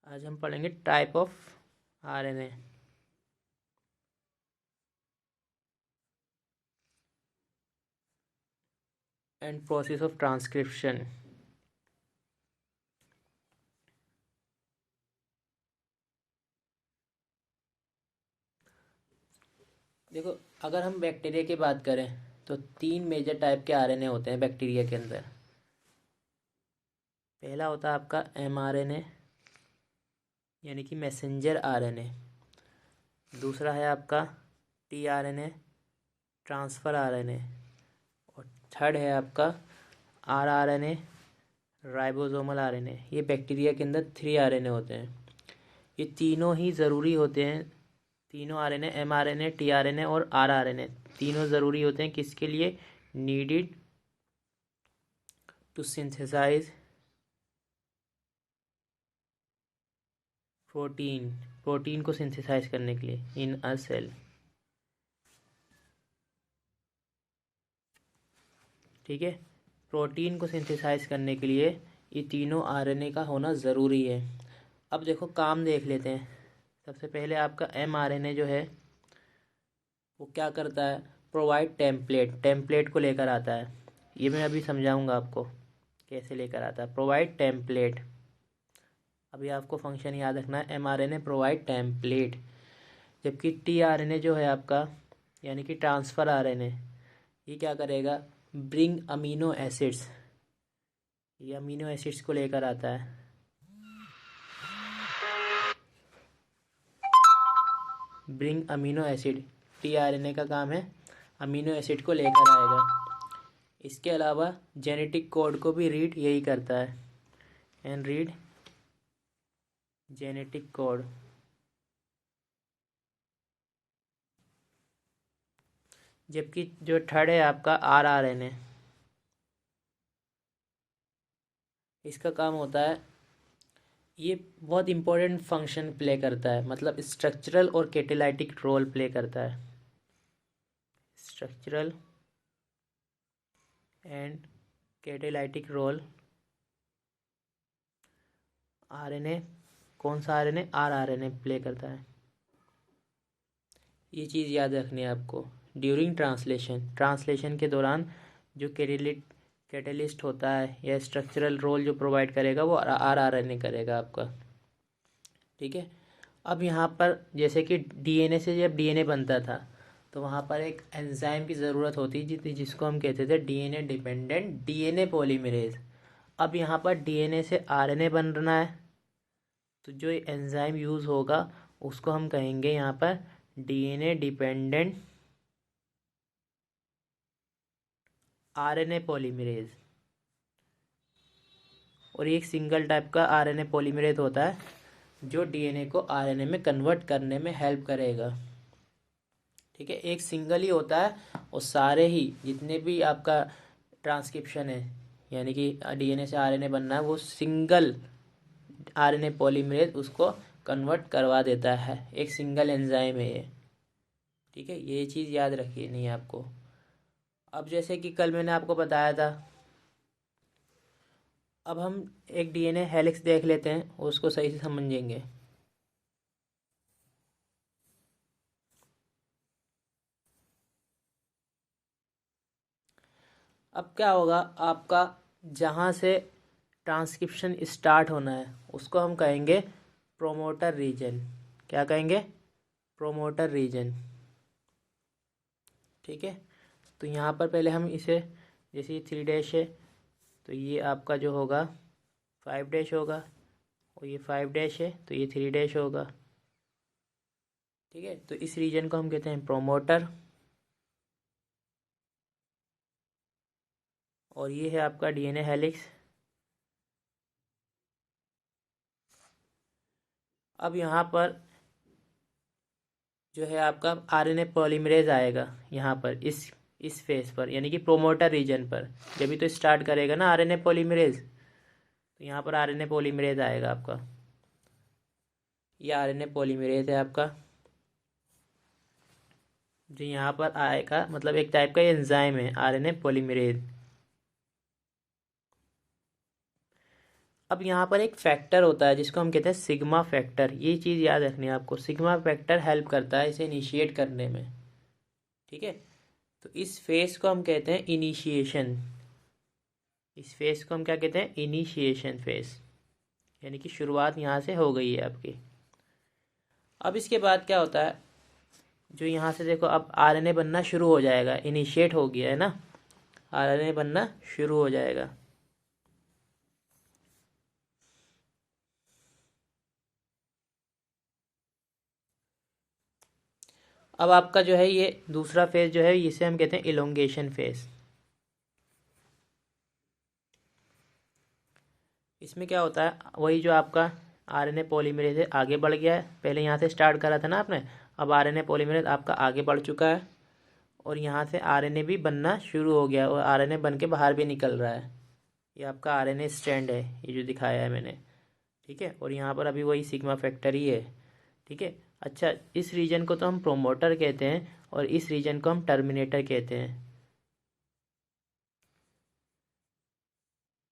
आज हम पढ़ेंगे type of RNA. And process of transcription. देखो, अगर हम बैक्टीरिया की बात करें तो 3 मेजर टाइप के आरएनए होते हैं बैक्टीरिया के अंदर। पहला होता है आपका एमआरएनए यानी कि मैसेंजर आरएनए। दूसरा है आपका टीआरएनए, ट्रांसफ़र आरएनए। और थर्ड है आपका आरआरएनए, राइबोसोमल आरएनए। ये बैक्टीरिया के अंदर 3 आरएनए होते हैं। ये तीनों ही ज़रूरी होते हैं। तीनों आरएनए, एमआरएनए, टीआरएनए और आरआरएनए, तीनों ज़रूरी होते हैं किसके लिए? Needed to synthesize protein, protein को सिंथेसाइज करने के लिए इन अ सेल। ठीक है, प्रोटीन को सिंथेसाइज करने के लिए ये तीनों आरएनए का होना ज़रूरी है। अब देखो काम देख लेते हैं। सबसे पहले आपका एमआरएनए जो है वो क्या करता है? प्रोवाइड टेम्पलेट, टेम्पलेट को लेकर आता है। ये मैं अभी समझाऊंगा आपको कैसे लेकर आता है। प्रोवाइड टेम्पलेट, अभी आपको फंक्शन याद रखना है, एमआरएनए प्रोवाइड टेम्पलेट। जबकि टीआरएनए जो है आपका यानी कि ट्रांसफ़र आरएनए, ये क्या करेगा? ब्रिंग अमीनो एसिड्स, ये अमीनो एसिड्स को लेकर आता है। ब्रिंग अमीनो एसिड, टीआरएनए का काम है अमीनो एसिड को लेकर आएगा। इसके अलावा जेनेटिक कोड को भी रीड यही करता है, एंड रीड जेनेटिक कोड। जबकि जो थर्ड है आपका आरआरएनए, इसका काम होता है, ये बहुत इम्पोर्टेंट फंक्शन प्ले करता है, मतलब स्ट्रक्चरल और कैटालाइटिक रोल प्ले करता है। Structural and catalytic role RNA, कौन सा आरएनए? आरआरएनए प्ले करता है। ये चीज़ याद रखनी है आपको। ड्यूरिंग ट्रांसलेशन, ट्रांसलेशन के दौरान जो कैटेलिस्ट होता है या स्ट्रक्चरल रोल जो प्रोवाइड करेगा वो आरआरएनए करेगा आपका। ठीक है, अब यहाँ पर जैसे कि डीएनए से जब डीएनए बनता था तो वहाँ पर एक एंजाइम की ज़रूरत होती थी जिसको हम कहते थे डीएनए डिपेंडेंट डीएनए पॉलीमरेज। अब यहाँ पर डीएनए से आरएनए बन रहा है तो जो एंजाइम यूज़ होगा उसको हम कहेंगे यहाँ पर डीएनए डिपेंडेंट आरएनए पॉलीमरेज। और ये एक सिंगल टाइप का आरएनए पॉलीमरेज होता है जो डीएनए को आरएनए में कन्वर्ट करने में हेल्प करेगा। ठीक है, एक सिंगल ही होता है और सारे ही जितने भी आपका ट्रांसक्रिप्शन है यानी कि डीएनए से आरएनए बनना है वो सिंगल आरएनए पॉलीमरेज उसको कन्वर्ट करवा देता है। एक सिंगल एंजाइम है ये। ठीक है, ये चीज़ याद रखिए नहीं आपको। अब जैसे कि कल मैंने आपको बताया था, अब हम एक डीएनए हेलिक्स देख लेते हैं और उसको सही से समझेंगे। अब क्या होगा आपका, जहाँ से ट्रांसक्रिप्शन स्टार्ट होना है उसको हम कहेंगे प्रोमोटर रीजन। क्या कहेंगे? Promoter region. ठीक है, तो यहाँ पर पहले हम इसे, जैसे 3 डैश है तो ये आपका जो होगा 5 डैश होगा, और ये 5 डैश है तो ये 3 डैश होगा। ठीक है, तो इस रीजन को हम कहते हैं प्रोमोटर। और ये है आपका डीएनए हेलिक्स। अब यहाँ पर जो है आपका आरएनए पॉलीमरेज आएगा यहाँ पर इस फेस पर यानी कि प्रोमोटर रीजन पर। जब भी तो स्टार्ट करेगा ना आरएनए पॉलीमरेज, तो यहाँ पर आरएनए पॉलीमरेज आएगा आपका। ये आरएनए पॉलीमरेज है आपका जो यहाँ पर आएगा, मतलब एक टाइप का एंजाइम है आरएनए पॉलीमरेज। अब यहाँ पर एक फैक्टर होता है जिसको हम कहते हैं सिग्मा फैक्टर। ये चीज़ याद रखनी है आपको, सिग्मा फैक्टर हेल्प करता है इसे इनिशिएट करने में। ठीक है, तो इस फेस को हम कहते हैं इनिशिएशन। इस फेस को हम क्या कहते हैं? इनिशिएशन फेस, यानी कि शुरुआत यहाँ से हो गई है आपकी। अब इसके बाद क्या होता है, जो यहाँ से देखो अब आरएनए बनना शुरू हो जाएगा, इनिशिएट हो गया है ना, आरएनए बनना शुरू हो जाएगा। अब आपका जो है ये दूसरा फेज जो है इसे हम कहते हैं इलोंगेशन फेज। इसमें क्या होता है, वही जो आपका आरएनए पॉलीमरेज है आगे बढ़ गया है। पहले यहाँ से स्टार्ट करा था ना आपने, अब आरएनए पॉलीमरेज आपका आगे बढ़ चुका है और यहाँ से आरएनए भी बनना शुरू हो गया और आरएनए बन के बाहर भी निकल रहा है। ये आपका आरएनए स्ट्रैंड है, ये जो दिखाया है मैंने। ठीक है, और यहाँ पर अभी वही सिग्मा फैक्टर ही है। ठीक है, अच्छा, इस रीजन को तो हम प्रोमोटर कहते हैं और इस रीजन को हम टर्मिनेटर कहते हैं।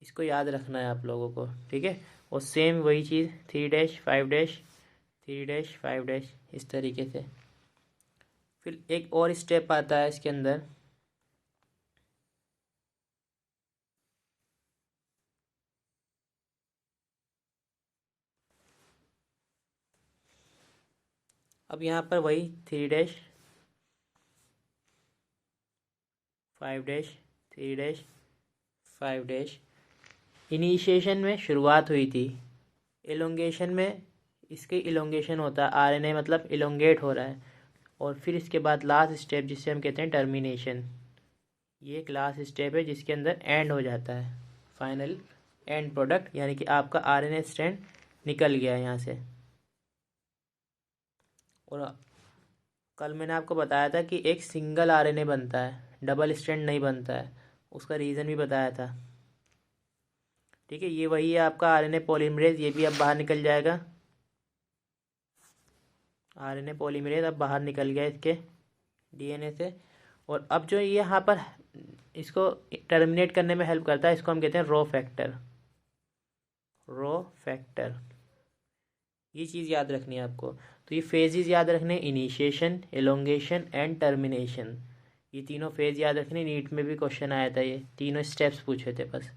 इसको याद रखना है आप लोगों को। ठीक है, और सेम वही चीज़ 3 डैश 5 डैश 3 डैश 5 डैश इस तरीके से। फिर एक और स्टेप आता है इसके अंदर, अब यहाँ पर वही 3 dash 5 dash 3 dash 5 dash. Initiation में शुरुआत हुई थी, एलोंगेशन में इसके इलोंगेशन होता है, आरएनए मतलब इलोंगेट हो रहा है, और फिर इसके बाद लास्ट स्टेप जिसे हम कहते हैं टर्मिनेशन। ये एक लास्ट स्टेप है जिसके अंदर एंड हो जाता है, फाइनल एंड प्रोडक्ट, यानी कि आपका आरएनए स्ट्रैंड निकल गया यहाँ से। और कल मैंने आपको बताया था कि एक सिंगल आरएनए बनता है, डबल स्ट्रैंड नहीं बनता है, उसका रीज़न भी बताया था। ठीक है, ये वही है आपका आरएनए पॉलीमरेज, ये भी अब बाहर निकल जाएगा। आरएनए पॉलीमरेज अब बाहर निकल गया इसके डीएनए से। और अब जो ये यहाँ पर इसको टर्मिनेट करने में हेल्प करता है, इसको हम कहते हैं रो फैक्टर। रो फैक्टर, ये चीज़ याद रखनी है आपको। तो ये फेजेस याद रखने, इनिशिएशन, एलोंगेशन एंड टर्मिनेशन। ये तीनों फेज याद रखने, नीट में भी क्वेश्चन आया था, ये तीनों स्टेप्स पूछे थे बस।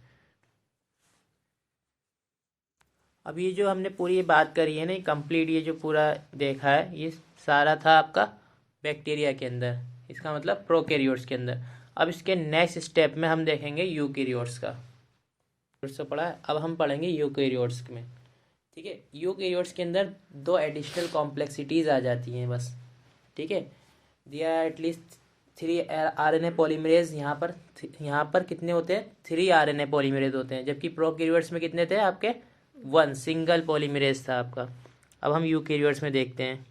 अब ये जो हमने पूरी ये बात करी है ना, कंप्लीट ये जो पूरा देखा है, ये सारा था आपका बैक्टीरिया के अंदर, इसका मतलब प्रोकैरियोट्स के अंदर। अब इसके नेक्स्ट स्टेप में हम देखेंगे यूकैरियोट्स का। तो पढ़ा है, अब हम पढ़ेंगे यूकैरियोट्स में। ठीक है, यूकैरियोट्स के अंदर दो एडिशनल कॉम्प्लेक्सिटीज़ आ जाती हैं बस। ठीक है, दिया एटलीस्ट 3 आरएनए पॉलीमरेज। यहाँ पर कितने होते हैं? 3 आरएनए पॉलीमरेज होते हैं, जबकि प्रोकैरियोट्स में कितने थे आपके? 1 सिंगल पॉलीमरेज था आपका। अब हम यूकैरियोट्स में देखते हैं।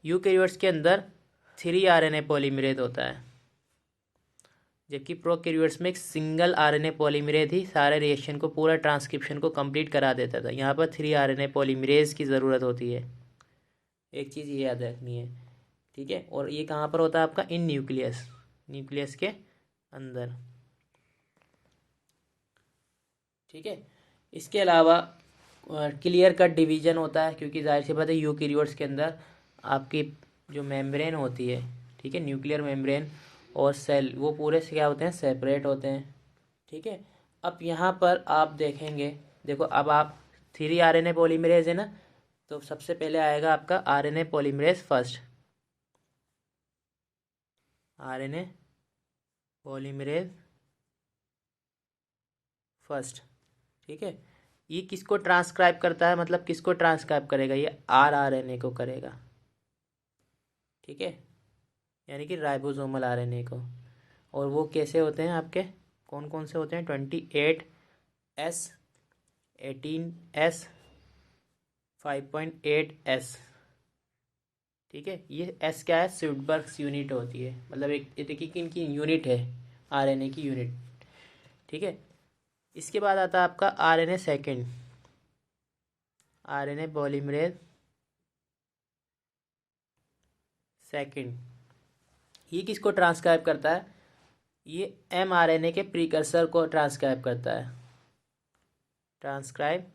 यूकैरियोट्स के अंदर 3 आरएनए पॉलीमरेज होता है, जबकि प्रोकैरियोट्स में एक सिंगल आरएनए पॉलीमरेज ही सारे रिएक्शन को, पूरा ट्रांसक्रिप्शन को कंप्लीट करा देता था। यहाँ पर 3 आरएनए पॉलीमरेज की ज़रूरत होती है, एक चीज़ ये याद रखनी है। ठीक है, और ये कहाँ पर होता है आपका? इन न्यूक्लियस, न्यूक्लियस के अंदर। ठीक है, इसके अलावा क्लियर कट डिवीजन होता है, क्योंकि जाहिर सी बात है यूकैरियोट्स के अंदर आपकी जो मेम्ब्रेन होती है, ठीक है, न्यूक्लियर मेम्ब्रेन और सेल, वो पूरे से क्या होते हैं? सेपरेट होते हैं। ठीक है, अब यहाँ पर आप देखेंगे, देखो अब आप 3 आरएनए पॉलीमरेज है ना, तो सबसे पहले आएगा आपका RNA polymerase first, RNA polymerase first. ठीक है, ये किसको ट्रांसक्राइब करता है, मतलब किसको ट्रांसक्राइब करेगा? ये आरएनए को करेगा। ठीक है, यानी कि राइबोसोमल आरएनए को। और वो कैसे होते हैं आपके? कौन कौन से होते हैं? 28S, 18S, 5.8S। ठीक है, ये एस क्या है? स्यूडबर्ग्स यूनिट होती है, मतलब एक देखिए कि इनकी यूनिट है, आरएनए की यूनिट। ठीक है, इसके बाद आता है आपका RNA second, RNA polymerase second. ये किसको ट्रांसक्राइब करता है? ये mRNA के प्रीकर्सर को ट्रांसक्राइब करता है। Transcribe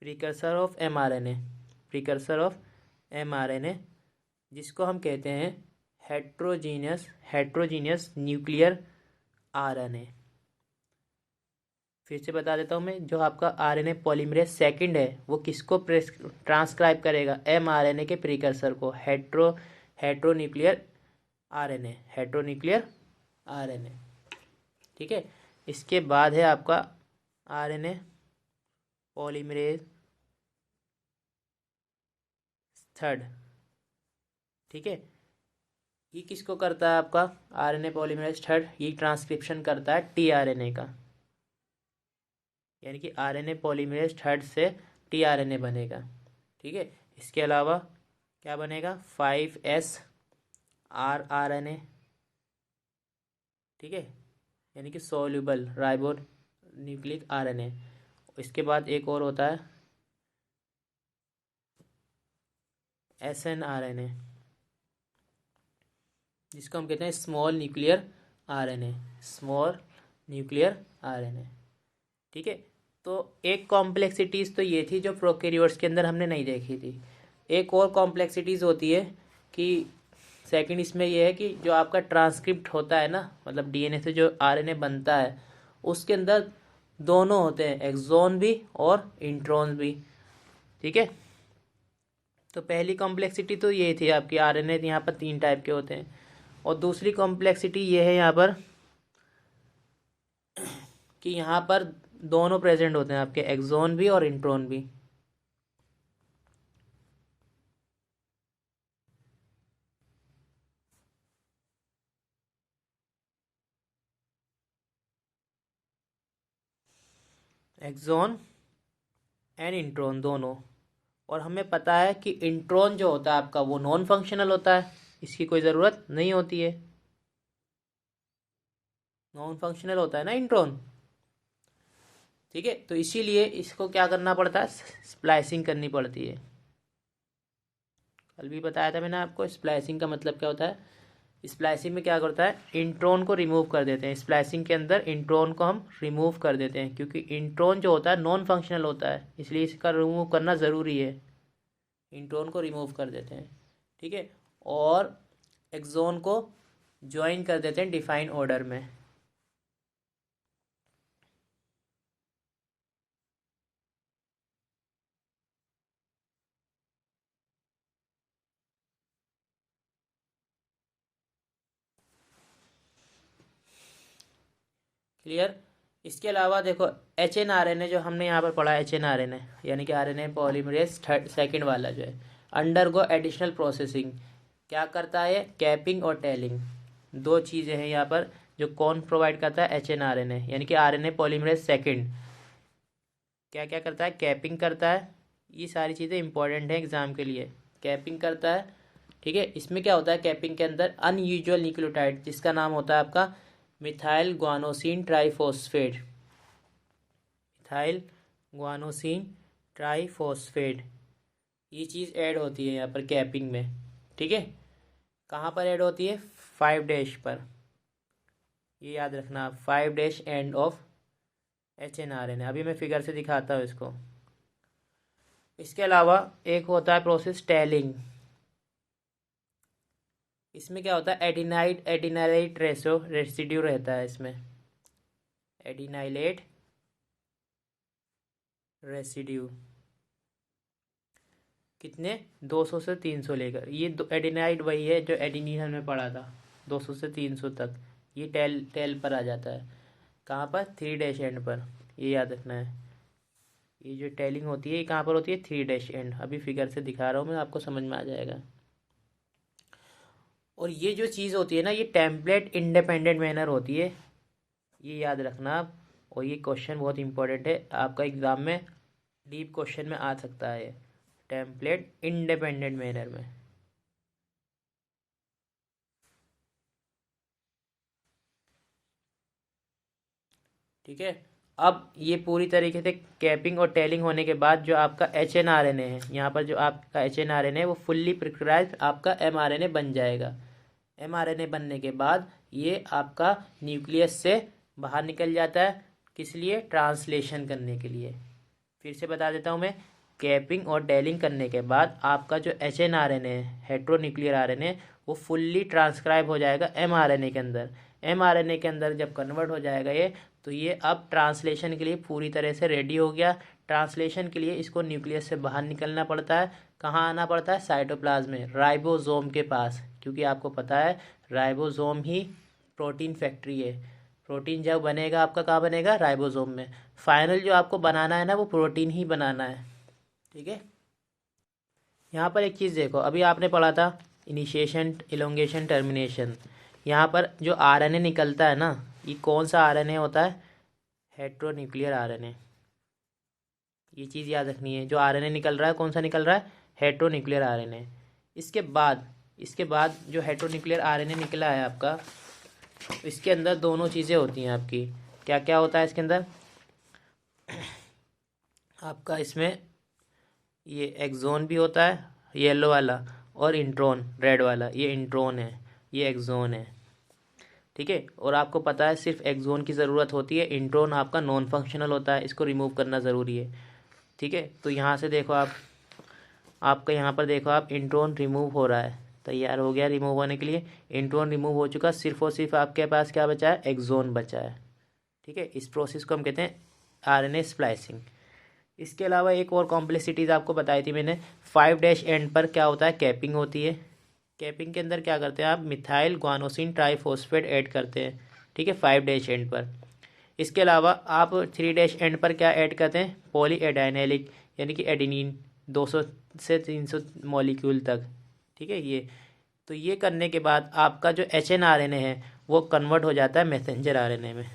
precursor of mRNA, precursor of mRNA, जिसको हम कहते हैं हेट्रोजीनियस न्यूक्लियर आरएनए। फिर से बता देता हूँ मैं, जो आपका आरएनए पॉलीमरेज सेकंड है वो किसको ट्रांसक्राइब करेगा? mRNA के प्रीकर्सर को, हेट्रोन्यूक्लियर आरएनए। ठीक है। इसके बाद है आपका आरएनए पॉलीमरेज थर्ड। ठीक है। ये किसको करता है? आपका आरएनए पॉलीमरेज थर्ड ये ट्रांसक्रिप्शन करता है टीआरएनए का, यानी कि आरएनए पॉलीमरेज थर्ड से टीआरएनए बनेगा। ठीक है। इसके अलावा क्या बनेगा? 5S RNA. ठीक है, यानी कि सोल्यूबल राइबो न्यूक्लिक आरएनए। इसके बाद एक और होता है SNRNA, जिसको हम कहते हैं स्मॉल न्यूक्लियर आरएनए। ठीक है। तो एक कॉम्प्लेक्सिटीज़ तो ये थी जो प्रोकैरियोट्स के अंदर हमने नहीं देखी थी। एक और कॉम्प्लेक्सिटीज़ होती है कि सेकंड इसमें ये है कि जो आपका ट्रांसक्रिप्ट होता है ना, मतलब डीएनए से जो आरएनए बनता है उसके अंदर दोनों होते हैं, एक्सॉन भी और इंट्रॉन भी। ठीक है। तो पहली कॉम्प्लेक्सिटी तो ये थी आपकी, आरएनए यहाँ पर 3 टाइप के होते हैं। और दूसरी कॉम्प्लेक्सिटी ये है यहाँ पर कि यहाँ पर दोनों प्रेजेंट होते हैं आपके, एक्सॉन भी और इंट्रॉन भी। एक्सॉन एंड इंट्रॉन दोनों। और हमें पता है कि इंट्रॉन जो होता है आपका वो नॉन फंक्शनल होता है, इसकी कोई ज़रूरत नहीं होती है, नॉन फंक्शनल होता है ना इंट्रॉन। ठीक है। तो इसीलिए इसको क्या करना पड़ता है? स्प्लाइसिंग करनी पड़ती है। कल भी बताया था मैंने आपको स्प्लाइसिंग का मतलब क्या होता है। स्प्लाइसिंग में क्या करता है? इंट्रॉन को रिमूव कर देते हैं। स्प्लाइसिंग के अंदर इंट्रॉन को हम रिमूव कर देते हैं, क्योंकि इंट्रॉन जो होता है नॉन फंक्शनल होता है, इसलिए इसका रिमूव करना ज़रूरी है। इंट्रॉन को रिमूव कर देते हैं। ठीक है। और एक्सॉन को ज्वाइन कर देते हैं डिफाइन ऑर्डर में। क्लियर। इसके अलावा देखो HNRNA जो हमने यहाँ पर पढ़ा, HNRNA यानी कि आरएनए पॉलीमरेज थर्ड सेकंड वाला जो है, अंडरगो एडिशनल प्रोसेसिंग क्या करता है? कैपिंग और टेलिंग, दो चीज़ें हैं यहाँ पर जो कौन प्रोवाइड करता है? HNRNA यानी कि आरएनए पॉलीमरेज सेकंड क्या क्या करता है? कैपिंग करता है। ये सारी चीज़ें इंपॉर्टेंट हैं एग्जाम के लिए। कैपिंग करता है। ठीक है। इसमें क्या होता है? कैपिंग के अंदर अनयूजुअल न्यूक्लियोटाइड जिसका नाम होता है आपका methyl guanosine triphosphate, methyl guanosine triphosphate, ये चीज़ ऐड होती है यहाँ पर कैपिंग में। ठीक है। कहाँ पर ऐड होती है? 5' पर, ये याद रखना, 5' एंड ऑफ HNRNA। अभी मैं फिगर से दिखाता हूँ इसको। इसके अलावा एक होता है प्रोसेस टेलिंग। इसमें क्या होता है? एडिनाइलेट रेसिड्यू रहता है इसमें, एडिनाइलेट रेसिड्यू कितने? 200 से 300 लेकर। ये एडिनाइड वही है जो एडिनिन हमने पढ़ा था, 200 से 300 तक। ये टेल पर आ जाता है। कहाँ पर? 3' एंड पर, ये याद रखना है। ये जो टेलिंग होती है ये कहाँ पर होती है? 3' एंड। अभी फिगर से दिखा रहा हूँ मैं, आपको समझ में आ जाएगा। और ये जो चीज़ होती है ना, ये टेम्पलेट इंडिपेंडेंट मैनर होती है, ये याद रखना आप। और ये क्वेश्चन बहुत इंपॉर्टेंट है, आपका एग्ज़ाम में डीप क्वेश्चन में आ सकता है, टेम्पलेट इंडिपेंडेंट मैनर में। ठीक है। अब ये पूरी तरीके से कैपिंग और टेलिंग होने के बाद जो आपका HNRNA है, यहाँ पर जो आपका HNRNA है वो फुल्ली प्रिक्राइज्ड आपका mRNA बन जाएगा। एमआरएनए बनने के बाद ये आपका न्यूक्लियस से बाहर निकल जाता है, किस लिए? ट्रांसलेशन करने के लिए। फिर से बता देता हूँ मैं, कैपिंग और डेलिंग करने के बाद आपका जो HNRNA है, हेट्रोन्यूक्लियर आरएनए, वो फुल्ली ट्रांसक्राइब हो जाएगा एमआरएनए के अंदर। एमआरएनए के अंदर जब कन्वर्ट हो जाएगा ये, तो ये अब ट्रांसलेशन के लिए पूरी तरह से रेडी हो गया। ट्रांसलेशन के लिए इसको न्यूक्लियस से बाहर निकलना पड़ता है। कहाँ आना पड़ता है? साइटोप्लाज्म में, राइबोसोम के पास, क्योंकि आपको पता है राइबोसोम ही प्रोटीन फैक्ट्री है। प्रोटीन जब बनेगा आपका कहाँ बनेगा? राइबोसोम में। फाइनल जो आपको बनाना है ना, वो प्रोटीन ही बनाना है। ठीक है। यहाँ पर एक चीज़ देखो, अभी आपने पढ़ा था इनिशिएशन, इलोंगेशन, टर्मिनेशन। यहाँ पर जो आरएनए निकलता है ना, ये कौन सा आरएनए होता है? Heteronuclear RNA. ये चीज़ याद रखनी है, जो आरएनए निकल रहा है कौन सा निकल रहा है? Heteronuclear RNA. इसके बाद जो हेट्रोन्यूक्लियर आरएनए निकला है आपका, इसके अंदर दोनों चीज़ें होती हैं आपकी। क्या क्या होता है इसके अंदर? आपका इसमें ये एक्सोन भी होता है, येलो वाला, और इंट्रोन, रेड वाला, ये इंट्रोन है, ये एक्सोन है। ठीक है। और आपको पता है सिर्फ एक्सोन की ज़रूरत होती है, इंट्रोन आपका नॉन फंक्शनल होता है, इसको रिमूव करना ज़रूरी है। ठीक है। तो यहाँ से देखो आपका यहाँ पर देखो आप, इंट्रोन रिमूव हो रहा है, तैयार हो गया रिमूव होने के लिए। इंट्रोन रिमूव हो चुका, सिर्फ और सिर्फ आपके पास क्या बचा है? एक्सोन बचा है। ठीक है। इस प्रोसेस को हम कहते हैं आरएनए स्प्लाइसिंग। इसके अलावा एक और कॉम्प्लेक्सिटीज़ आपको बताई थी मैंने। 5' एंड पर क्या होता है? कैपिंग होती है। कैपिंग के अंदर क्या करते हैं आप? मिथाइल ग्वानोसिन ट्राइफॉस्फेट ऐड करते हैं। ठीक है, 5' एंड पर। इसके अलावा आप 3' एंड पर क्या ऐड करते हैं? पॉली एडाइनेलिक, यानी कि एडिनिन, 200 से 300 मॉलिक्यूल तक। ठीक है। तो ये करने के बाद आपका जो HNRNA है वो कन्वर्ट हो जाता है मैसेंजर RNA में।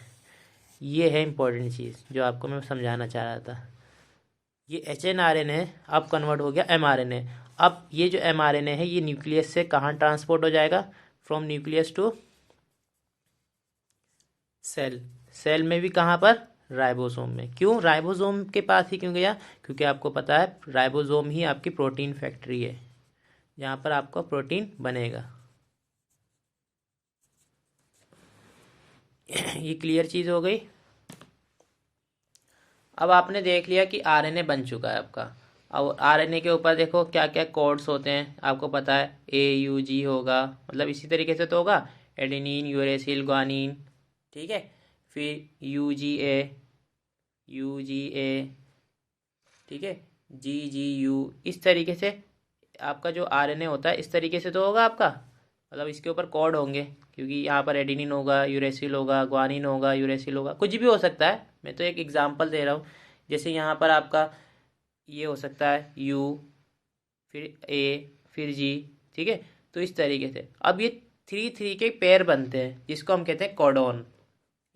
ये है इंपॉर्टेंट चीज़ जो आपको मैं समझाना चाह रहा था। ये HNRNA अब कन्वर्ट हो गया mRNA। अब ये जो mRNA है ये न्यूक्लियस से कहाँ ट्रांसपोर्ट हो जाएगा? From nucleus to cell. Cell में भी कहाँ पर? राइबोसोम में। क्यों राइबोसोम के पास ही क्यों गया? क्योंकि आपको पता है राइबोसोम ही आपकी प्रोटीन फैक्ट्री है, जहाँ पर आपका प्रोटीन बनेगा। ये क्लियर चीज़ हो गई। अब आपने देख लिया कि आरएनए बन चुका है आपका। और आरएनए के ऊपर देखो क्या क्या कोड्स होते हैं, आपको पता है AUG होगा, मतलब इसी तरीके से तो होगा, एडेनिन, यूरेसिल, ग्वानिन। ठीक है। फिर UGA, ठीक है, GGU। इस तरीके से आपका जो आरएनए होता है इस तरीके से तो होगा आपका, मतलब इसके ऊपर कोड होंगे, क्योंकि यहाँ पर एडेनिन होगा, यूरेसिल होगा, ग्वानिन होगा, यूरेसिल होगा, कुछ भी हो सकता है। मैं तो एक एग्जांपल दे रहा हूँ। जैसे यहाँ पर आपका ये हो सकता है U, फिर A, फिर G। ठीक है। तो इस तरीके से अब ये 3 के पेयर बनते हैं, जिसको हम कहते हैं कोडोन।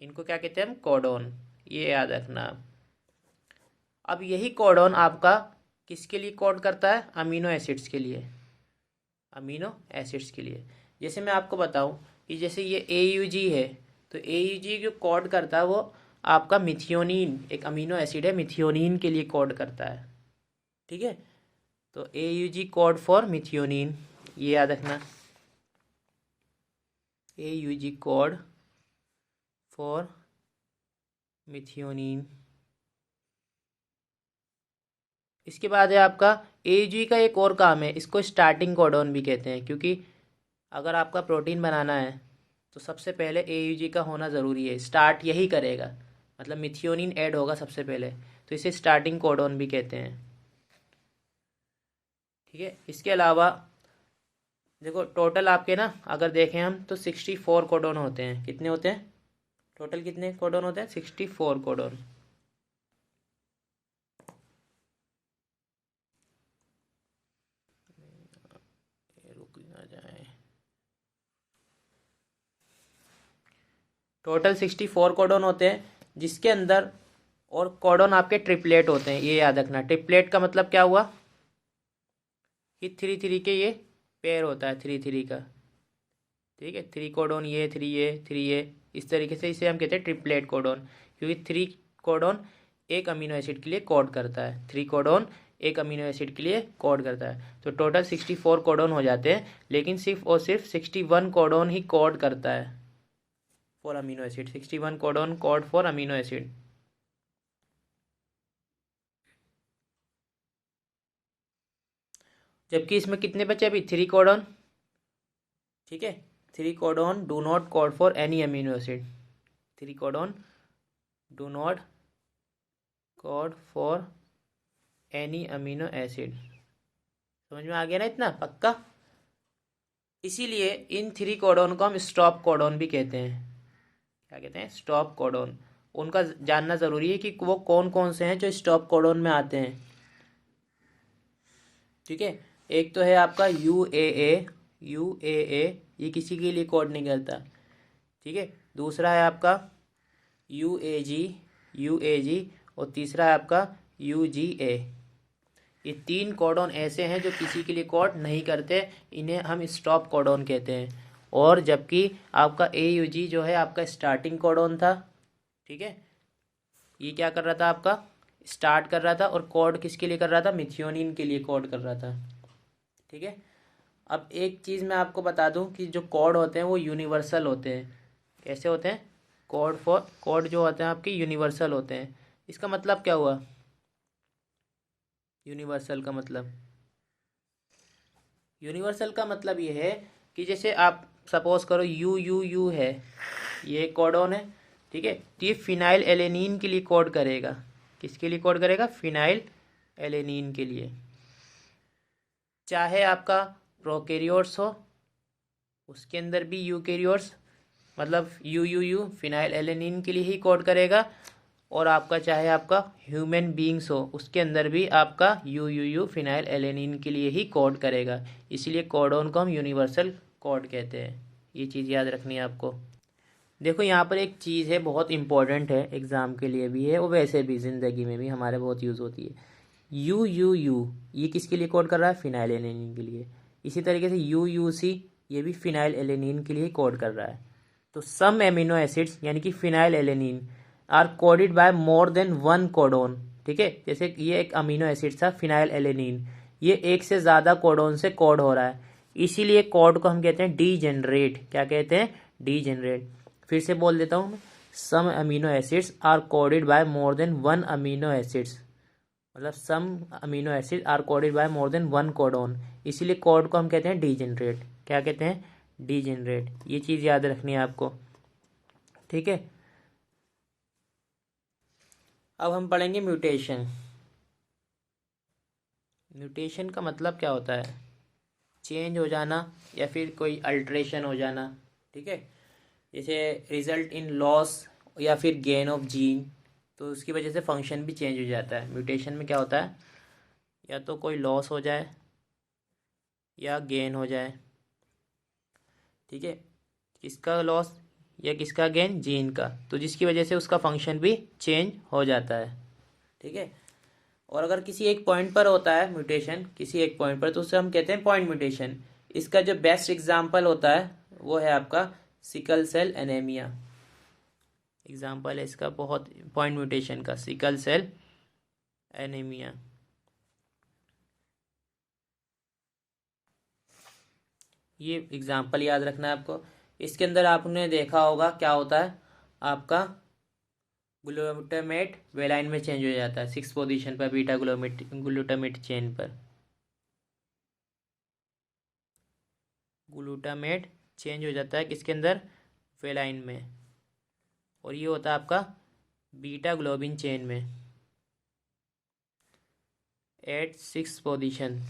इनको क्या कहते हैं हम? कोडोन। ये याद रखना आप। अब यही कोडोन आपका किसके लिए कोड करता है? अमीनो एसिड्स के लिए। अमीनो एसिड्स के लिए। जैसे मैं आपको बताऊं कि जैसे ये AUG है, तो AUG जो कोड करता है वो आपका मिथियोनिन, एक अमीनो एसिड है, मिथियोनिन के लिए कोड करता है। ठीक है। तो AUG कोड फॉर मिथियोनिन, ये याद रखना। AUG code for methionine. इसके बाद है आपका AUG का एक और काम है, इसको स्टार्टिंग कोडॉन भी कहते हैं, क्योंकि अगर आपका प्रोटीन बनाना है तो सबसे पहले AUG का होना ज़रूरी है, स्टार्ट यही करेगा, मतलब मिथियोनिन ऐड होगा सबसे पहले, तो इसे स्टार्टिंग कोडॉन भी कहते हैं। ठीक है। इसके अलावा देखो टोटल आपके ना अगर देखें हम तो 64 कोडॉन होते हैं। कितने होते हैं टोटल? कितने कोडॉन होते हैं? 64 कोडॉन। रुक ना जाए। टोटल 64 कोडॉन होते हैं, जिसके अंदर और कोडॉन आपके ट्रिपलेट होते हैं। ये याद रखना, ट्रिपलेट का मतलब क्या हुआ कि 3 के ये पेयर होता है, 3 का। ठीक है। 3 कोडॉन, ये 3 ये, इस तरीके से इसे हम कहते हैं ट्रिपलेट कोडॉन, क्योंकि 3 कोडॉन एक अमीनो एसिड के लिए कोड करता है। 3 कोडॉन एक अमीनो एसिड के लिए कोड करता है। तो टोटल 64 कोडोन हो जाते हैं, लेकिन सिर्फ और सिर्फ 61 कोडोन ही कोड करता है for amino acid. 61 codon code for amino acid. जबकि इसमें कितने बचे अभी? 3 कोडोन। ठीक है, 3 codon do not code for any amino acid. 3 codon do not code for any amino acid. समझ में आ गया ना इतना पक्का? इसीलिए इन 3 कोडोन को हम स्टॉप कोडोन भी कहते हैं। क्या कहते हैं? Stop codon. उनका जानना ज़रूरी है कि वो कौन कौन से हैं जो स्टॉप कोडोन में आते हैं। ठीक है, एक तो है आपका UAA। UAA ये किसी के लिए कोड नहीं करता। ठीक है, दूसरा है आपका UAG। UAG और तीसरा है आपका UGA। ये 3 कोडॉन ऐसे हैं जो किसी के लिए कोड नहीं करते, इन्हें हम स्टॉप कोडॉन कहते हैं। और जबकि आपका AUG जो है आपका स्टार्टिंग कोडॉन था। ठीक है, ये क्या कर रहा था? आपका स्टार्ट कर रहा था, और कोड किसके लिए कर रहा था? मिथियोनिन के लिए कोड कर रहा था। ठीक है, अब एक चीज़ मैं आपको बता दूं कि जो कोड होते हैं वो यूनिवर्सल होते हैं। कैसे होते हैं? कोड जो होते हैं आपके यूनिवर्सल होते हैं। इसका मतलब क्या हुआ? यूनिवर्सल का मतलब ये है कि जैसे आप सपोज करो यू है, ये कोडॉन है। ठीक है, तो ये फिनाइल एलेनिन के लिए कोड करेगा। किसके लिए कोड करेगा? फिनाइल एलेनिन के लिए। चाहे आपका प्रोकैरियोट्स हो, उसके अंदर भी यूकैरियोट्स मतलब यू फिनाइल एलेनिन के लिए ही कोड करेगा। और आपका चाहे आपका ह्यूमन बींग्स हो, उसके अंदर भी आपका यू फिनाइल एलेनिन के लिए ही कोड करेगा। इसलिए कोडॉन को हम यूनिवर्सल कोड कहते हैं। ये चीज़ याद रखनी है आपको। देखो यहाँ पर एक चीज़ है बहुत इंपॉर्टेंट है, एग्ज़ाम के लिए भी है और वैसे भी ज़िंदगी में भी हमारे बहुत यूज़ होती है। यू ये किसके लिए कोड कर रहा है? फिनाइल एलेनिन के लिए। इसी तरीके से UC ये भी फिनाइल एलेनिन के लिए कोड कर रहा है। तो सम एमिनो एसिड्स यानी कि phenyl alanine are coded by more than 1 codon. ठीक है, जैसे ये एक अमीनो एसिड था फिनाइल एलेनिन, ये एक से ज़्यादा कोडोन से कोड हो रहा है। इसीलिए कोड को हम कहते हैं डीजेनरेट। क्या कहते हैं? डीजेनरेट। फिर से बोल देता हूँ, some amino acids are coded by more than 1 amino acids, मतलब some amino acid are coded by more than 1 codon. इसीलिए कोड को हम कहते हैं डीजेनरेट। क्या कहते हैं? डीजेनरेट। ये चीज़ याद रखनी है आपको। ठीक है, अब हम पढ़ेंगे म्यूटेशन। म्यूटेशन का मतलब क्या होता है? चेंज हो जाना या फिर कोई अल्ट्रेशन हो जाना। ठीक है, जैसे रिजल्ट इन लॉस या फिर गेन ऑफ जीन, तो उसकी वजह से फंक्शन भी चेंज हो जाता है। म्यूटेशन में क्या होता है? या तो कोई लॉस हो जाए या गेन हो जाए। ठीक है, किसका लॉस या किसका गेन? जीन का। तो जिसकी वजह से उसका फंक्शन भी चेंज हो जाता है। ठीक है, और अगर किसी एक पॉइंट पर होता है म्यूटेशन, किसी एक पॉइंट पर, तो उसे हम कहते हैं पॉइंट म्यूटेशन। इसका जो बेस्ट एग्जाम्पल होता है वो है आपका सिकल सेल एनीमिया। एग्जाम्पल है इसका बहुत पॉइंट म्यूटेशन का, सिकल सेल एनीमिया। ये एग्जाम्पल याद रखना है आपको। इसके अंदर आपने देखा होगा क्या होता है? आपका ग्लूटामेट वेलाइन में चेंज हो जाता है 6 पोजीशन पर, बीटा ग्लूटामेट चेन पर ग्लूटामेट चेंज हो जाता है। किसके अंदर? वेलाइन में। और ये होता है आपका बीटा ग्लोबिन चेन में एट 6 पोजीशन।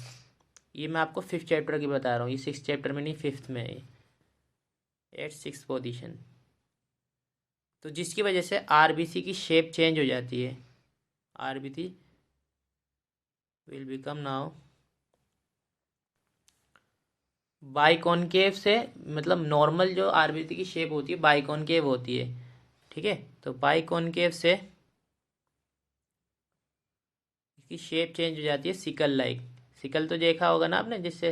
ये मैं आपको 5th चैप्टर की बता रहा हूँ, ये 6th चैप्टर में नहीं, 5th में है। एट 6 पोजीशन, तो जिसकी वजह से आरबीसी की शेप चेंज हो जाती है। RBC will become now biconcave से, मतलब नॉर्मल जो आरबीसी की शेप होती है बाइकॉनकेव होती है। ठीक है, तो बाइकॉनकेव से इसकी शेप चेंज हो जाती है सिकल लाइक। सिकल तो देखा होगा ना आपने, जिससे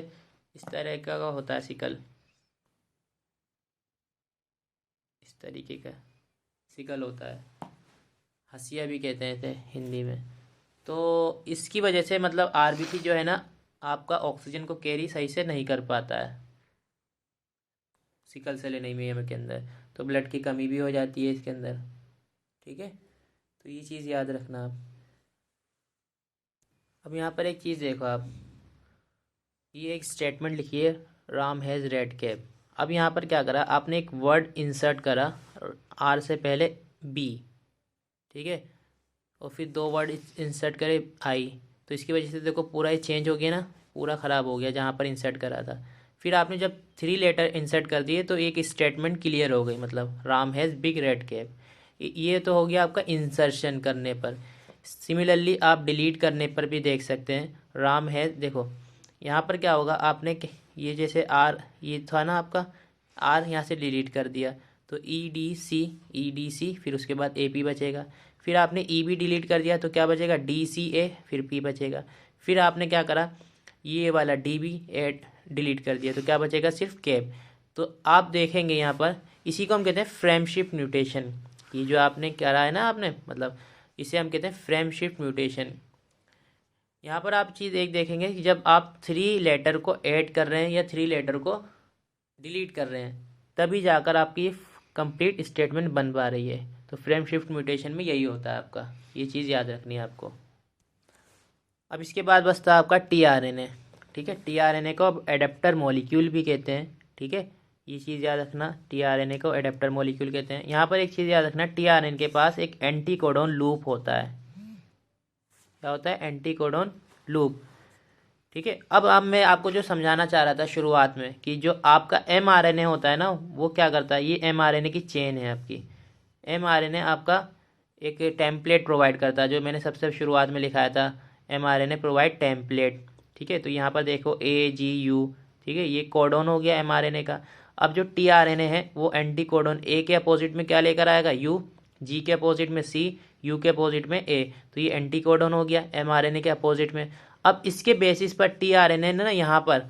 इस तरह का होता है सिकल, इस तरीके का सिकल होता है। हंसिया भी कहते हैं इसे हिंदी में। तो इसकी वजह से मतलब आरबीसी जो है ना आपका ऑक्सीजन को कैरी सही से नहीं कर पाता है सिकल सेल एनीमिया के अंदर। तो ब्लड की कमी भी हो जाती है इसके अंदर। ठीक है, तो ये चीज़ याद रखना आप। अब यहाँ पर एक चीज़ देखो आप, ये एक स्टेटमेंट लिखिए, राम हैज़ रेड कैप। अब यहाँ पर क्या करा आपने, एक वर्ड इंसर्ट करा आर से पहले बी, ठीक है, और फिर दो वर्ड इंसर्ट करे आई। तो इसकी वजह से देखो पूरा ही चेंज हो गया ना, पूरा ख़राब हो गया जहाँ पर इंसर्ट करा था। फिर आपने जब 3 लेटर इंसर्ट कर दिए तो एक स्टेटमेंट क्लियर हो गई, मतलब Ram has big red cap. ये तो हो गया आपका इंसर्शन करने पर। सिमिलरली आप डिलीट करने पर भी देख सकते हैं, राम हैज़, देखो यहाँ पर क्या होगा, आपने ये जैसे आर ये था ना आपका, आर यहाँ से डिलीट कर दिया तो ई डी सी फिर उसके बाद ए पी बचेगा। फिर आपने ई बी डिलीट कर दिया तो क्या बचेगा, डी सी ए फिर पी बचेगा। फिर आपने क्या करा, ये वाला डी बी एड डिलीट कर दिया तो क्या बचेगा, सिर्फ कैप। तो आप देखेंगे यहाँ पर, इसी को हम कहते हैं फ्रेम शिफ्ट म्यूटेशन। ये जो आपने करा है ना आपने, मतलब इसे हम कहते हैं फ्रेम शिफ्ट म्यूटेशन। यहाँ पर आप चीज़ एक देखेंगे कि जब आप 3 लेटर को ऐड कर रहे हैं या 3 लेटर को डिलीट कर रहे हैं, तभी जाकर आपकी कंप्लीट स्टेटमेंट बन पा रही है। तो फ्रेम शिफ्ट म्यूटेशन में यही होता है आपका, ये चीज़ याद रखनी है आपको। अब इसके बाद बसता है आपका टीआरएनए। ठीक है, टीआरएनए को अब एडेप्टर मॉलिक्यूल भी कहते हैं। ठीक है, ये चीज़ याद रखना, टीआरएनए को एडेप्टर मॉलिक्यूल कहते हैं। यहाँ पर एक चीज़ याद रखना, टीआरएनए के पास एक एंटीकोडॉन लूप होता है। क्या होता है, एंटीकोडॉन लूप। ठीक है, अब मैं आपको जो समझाना चाह रहा था शुरुआत में कि जो आपका एमआरएनए होता है ना, वो क्या करता है, ये एमआरएनए की चेन है आपकी। एमआरएनए आपका एक टेम्पलेट प्रोवाइड करता है, जो मैंने सबसे शुरुआत में लिखाया था, एमआरएनए प्रोवाइड टेम्पलेट। ठीक है, तो यहाँ पर देखो AGU, ठीक है, ये कोडोन हो गया एमआरएनए का। अब जो टीआरएनए है वो एंटी कोडोन ए के अपोजिट में क्या लेकर आएगा, यू, जी के अपोजिट में सी, यू के अपोजिट में ए। तो ये एंटी कोडोन हो गया एमआरएनए के अपोजिट में। अब इसके बेसिस पर टीआरएनए ना यहाँ पर,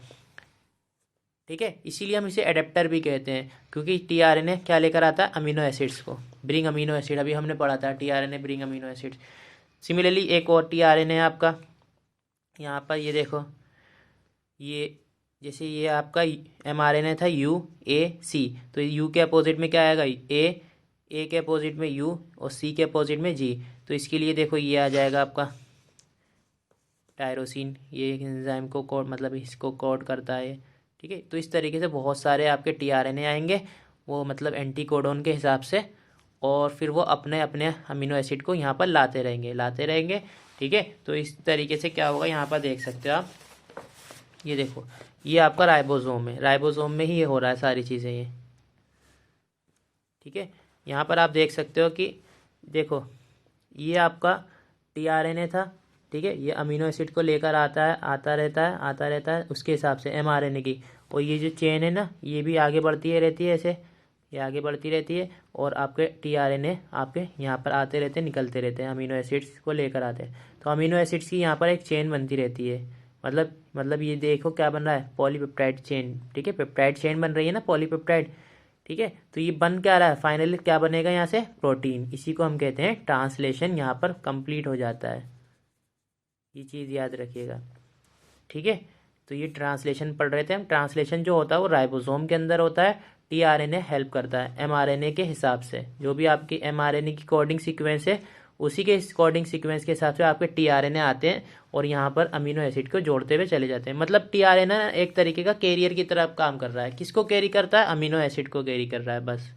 ठीक है, इसीलिए हम इसे एडेप्टर भी कहते हैं, क्योंकि टीआरएनए क्या लेकर आता है, अमीनो एसिड्स को, ब्रिंग अमीनो एसिड। अभी हमने पढ़ा था tRNA bring amino acid. Similarly एक और टीआरएनए है आपका, यहाँ पर ये देखो, ये जैसे ये आपका एमआरएनए था UAC, तो यू के अपोजिट में क्या आएगा, ए के अपोजिट में यू और सी के अपोजिट में जी। तो इसके लिए देखो ये आ जाएगा आपका टायरोसिन, ये एक एंजाइम को कोड, मतलब इसको कोड करता है। ठीक है, तो इस तरीके से बहुत सारे आपके टीआरएनए आएंगे, वो मतलब एंटी कोडोन के हिसाब से, और फिर वो अपने अपने अमीनो एसिड को यहाँ पर लाते रहेंगे। ठीक है, तो इस तरीके से क्या होगा, यहाँ पर देख सकते हो आप, ये देखो ये आपका राइबोसोम है, राइबोसोम में ही ये हो रहा है सारी चीज़ें ये। ठीक है, यहाँ पर आप देख सकते हो कि देखो ये आपका टीआरएनए था। ठीक है, ये अमीनो एसिड को लेकर आता रहता है उसके हिसाब से एमआरएनए की। और ये जो चेन है ना, ये भी आगे बढ़ती रहती है ऐसे, ये आगे बढ़ती रहती है, और आपके टीआरएनए आपके यहाँ पर आते रहते हैं, निकलते रहते हैं, अमीनो एसिड्स को लेकर आते हैं। तो अमीनो एसिड्स की यहाँ पर एक चेन बनती रहती है, मतलब ये देखो क्या बन रहा है, पॉलीपेप्टाइड चेन। ठीक है, पेप्टाइड चेन बन रही है ना, पॉलीपेप्टाइड। ठीक है, तो ये बन क्या रहा है, फाइनली क्या बनेगा यहाँ से, प्रोटीन। इसी को हम कहते हैं ट्रांसलेशन, यहाँ पर कंप्लीट हो जाता है। ये चीज़ याद रखिएगा। ठीक है, तो ये ट्रांसलेशन पढ़ रहे थे हम। ट्रांसलेशन जो होता है वो राइबोसोम के अंदर होता है, टीआरएनए हेल्प करता है एमआरएनए के हिसाब से। जो भी आपकी एमआरएनए की कोडिंग सीक्वेंस है, उसी के कोडिंग सीक्वेंस के हिसाब से आपके टीआरएनए आते हैं और यहाँ पर अमीनो एसिड को जोड़ते हुए चले जाते हैं। मतलब टीआरएनए एक तरीके का कैरियर की तरह काम कर रहा है। किसको कैरी करता है, अमीनो एसिड को कैरी कर रहा है, बस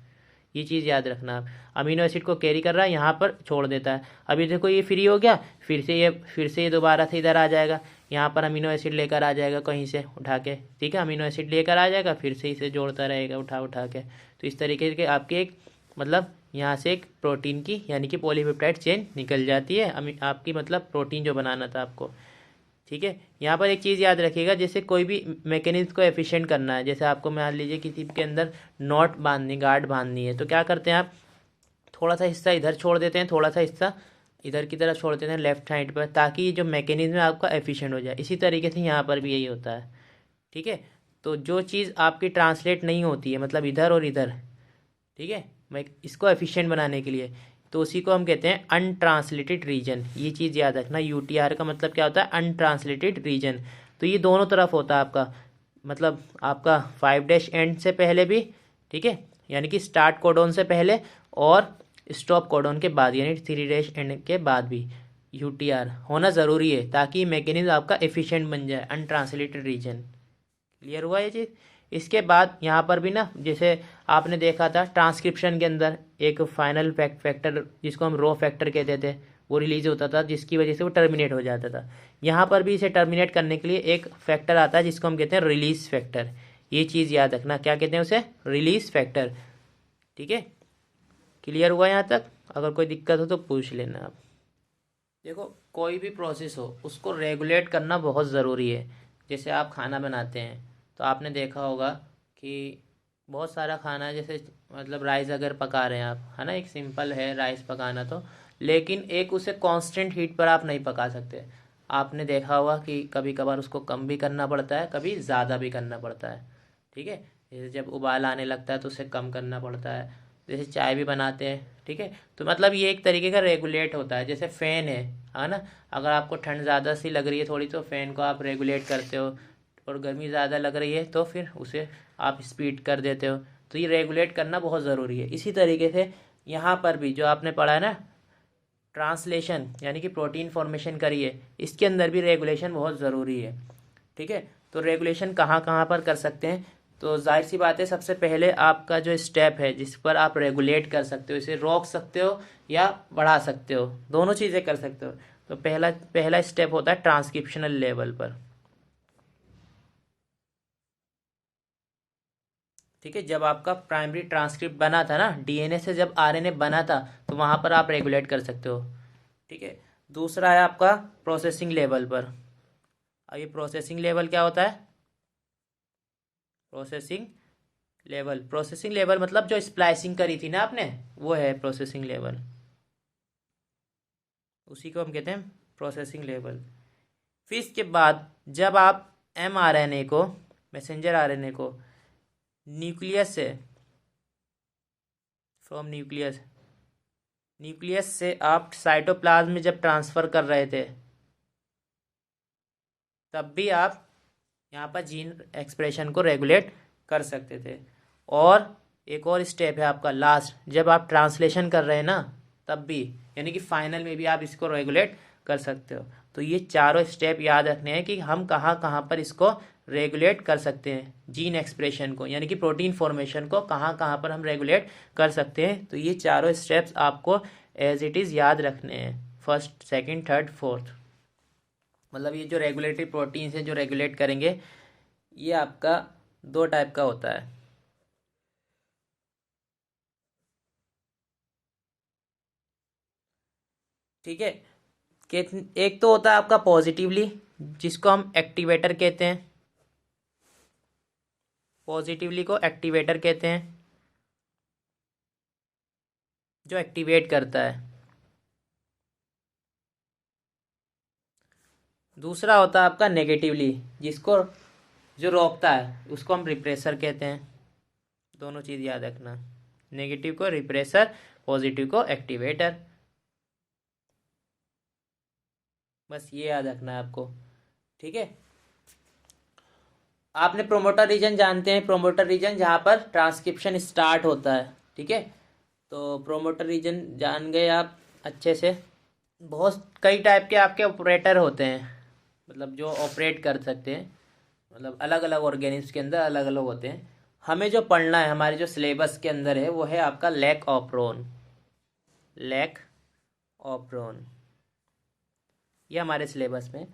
ये चीज़ याद रखना आप। अमीनो एसिड को कैरी कर रहा है, यहाँ पर छोड़ देता है। अभी देखो ये फ्री हो गया, फिर से ये दोबारा से इधर आ जाएगा, यहाँ पर अमीनो एसिड लेकर आ जाएगा कहीं से उठा के। ठीक है, अमीनो एसिड लेकर आ जाएगा, फिर से इसे जोड़ता रहेगा उठा के। तो इस तरीके के आपके एक मतलब यहाँ से एक प्रोटीन की यानी कि पॉलीपेप्टाइड चेन निकल जाती है आपकी, मतलब प्रोटीन जो बनाना था आपको। ठीक है, यहाँ पर एक चीज़ याद रखिएगा, जैसे कोई भी मैकेनिज्म को एफिशिएंट करना है, जैसे आपको मान लीजिए किसी के अंदर नॉट बांधनी, गार्ड बांधनी है, तो क्या करते हैं आप, थोड़ा सा हिस्सा इधर छोड़ देते हैं, थोड़ा सा हिस्सा इधर की तरफ छोड़ देते हैं लेफ्ट साइड पर, ताकि जो मैकेनिज्म है आपका एफिशिएंट हो जाए। इसी तरीके से यहाँ पर भी यही होता है। ठीक है, तो जो चीज़ आपकी ट्रांसलेट नहीं होती है, मतलब इधर और इधर, ठीक है, मैं इसको एफिशिएंट बनाने के लिए तो उसी को हम कहते हैं अनट्रांसलेटेड रीजन। ये चीज़ याद रखना, यूटीआर का मतलब क्या होता है, अनट्रांसलेटेड रीजन। तो ये दोनों तरफ होता है आपका, मतलब आपका 5 एंड से पहले भी, ठीक है, यानी कि स्टार्ट कोडॉन से पहले और स्टॉप कोडॉन के बाद, यानी 3 एंड के बाद भी यूटीआर होना ज़रूरी है, ताकि मैकेनिज्म आपका एफिशिएंट बन जाए, अनट्रांसलेटेड रीजन। क्लियर हुआ ये चीज़। इसके बाद यहाँ पर भी ना, जैसे आपने देखा था ट्रांसक्रिप्शन के अंदर एक फाइनल फैक्टर जिसको हम रो फैक्टर कहते थे, वो रिलीज होता था, जिसकी वजह से वो टर्मिनेट हो जाता था। यहाँ पर भी इसे टर्मिनेट करने के लिए एक फैक्टर आता है जिसको हम कहते हैं रिलीज फैक्टर। ये चीज़ याद रखना, क्या कहते हैं उसे, रिलीज फैक्टर। ठीक है, क्लियर हुआ यहाँ तक। अगर कोई दिक्कत हो तो पूछ लेना आप। देखो, कोई भी प्रोसेस हो उसको रेगुलेट करना बहुत ज़रूरी है। जैसे आप खाना बनाते हैं तो आपने देखा होगा कि बहुत सारा खाना है, जैसे मतलब राइस अगर पका रहे हैं आप, है ना, एक सिंपल है राइस पकाना, तो लेकिन एक उसे कांस्टेंट हीट पर आप नहीं पका सकते। आपने देखा होगा कि कभी कभार उसको कम भी करना पड़ता है, कभी ज़्यादा भी करना पड़ता है। ठीक है, जैसे जब उबाल आने लगता है तो उसे कम करना पड़ता है, जैसे चाय भी बनाते हैं। ठीक है, तो मतलब ये एक तरीके का रेगुलेट होता है। जैसे फ़ैन है ना, अगर आपको ठंड ज़्यादा सी लग रही है थोड़ी, तो फ़ैन को आप रेगुलेट करते हो, और गर्मी ज़्यादा लग रही है तो फिर उसे आप स्पीड कर देते हो। तो ये रेगुलेट करना बहुत ज़रूरी है। इसी तरीके से यहाँ पर भी जो आपने पढ़ा है ना, ट्रांसलेशन यानी कि प्रोटीन फॉर्मेशन करिए, इसके अंदर भी रेगुलेशन बहुत ज़रूरी है। ठीक है, तो रेगुलेशन कहाँ कहाँ पर कर सकते हैं, तो जाहिर सी बात है, सबसे पहले आपका जो स्टेप है जिस पर आप रेगुलेट कर सकते हो, इसे रोक सकते हो या बढ़ा सकते हो, दोनों चीज़ें कर सकते हो। तो पहला पहला स्टेप होता है ट्रांसक्रिप्शनल लेवल पर। ठीक है, जब आपका प्राइमरी ट्रांसक्रिप्ट बना था ना, डीएनए से जब आरएनए बना था, तो वहाँ पर आप रेगुलेट कर सकते हो। ठीक है, दूसरा है आपका प्रोसेसिंग लेवल पर। अब ये प्रोसेसिंग लेवल क्या होता है, प्रोसेसिंग प्रोसेसिंग लेवल मतलब जो स्प्लाइसिंग करी थी ना आपने, वो है प्रोसेसिंग लेवल, उसी को हम कहते हैं प्रोसेसिंग लेवल। फिर इसके बाद जब आप एमआरएनए को, मैसेंजर आरएनए को न्यूक्लियस से, फ्रॉम न्यूक्लियस से आप साइटोप्लाज्म में जब ट्रांसफ़र कर रहे थे, तब भी आप यहाँ पर जीन एक्सप्रेशन को रेगुलेट कर सकते थे। और एक और स्टेप है आपका लास्ट, जब आप ट्रांसलेशन कर रहे हैं ना, तब भी, यानी कि फाइनल में भी आप इसको रेगुलेट कर सकते हो। तो ये चारों स्टेप याद रखने हैं कि हम कहाँ कहाँ पर इसको रेगुलेट कर सकते हैं, जीन एक्सप्रेशन को, यानी कि प्रोटीन फॉर्मेशन को कहाँ कहाँ पर हम रेगुलेट कर सकते हैं। तो ये चारों स्टेप्स आपको एज इट इज़ याद रखने हैं, फर्स्ट, सेकंड, थर्ड, फोर्थ। मतलब ये जो रेगुलेटरी प्रोटीन्स हैं जो रेगुलेट करेंगे, ये आपका 2 टाइप का होता है। ठीक है, कि एक तो होता है आपका पॉजिटिवली, जिसको हम एक्टिवेटर कहते हैं, पॉजिटिवली को एक्टिवेटर कहते हैं, जो एक्टिवेट करता है। दूसरा होता है आपका नेगेटिवली, जिसको, जो रोकता है, उसको हम रिप्रेसर कहते हैं। दोनों चीज़ याद रखना, नेगेटिव को रिप्रेसर, पॉजिटिव को एक्टिवेटर। बस ये याद रखना है आपको। ठीक है, आपने प्रोमोटर रीजन जानते हैं, प्रोमोटर रीजन जहाँ पर ट्रांसक्रिप्शन स्टार्ट होता है। ठीक है, तो प्रोमोटर रीजन जान गए आप अच्छे से। बहुत कई टाइप के आपके ऑपरेटर होते हैं, मतलब जो ऑपरेट कर सकते हैं, मतलब अलग अलग ऑर्गेनिज्म के अंदर अलग अलग होते हैं। हमें जो पढ़ना है, हमारे जो सिलेबस के अंदर है, वो है आपका लैक ऑपरोन, लैक ऑपरोन, ये हमारे सिलेबस में।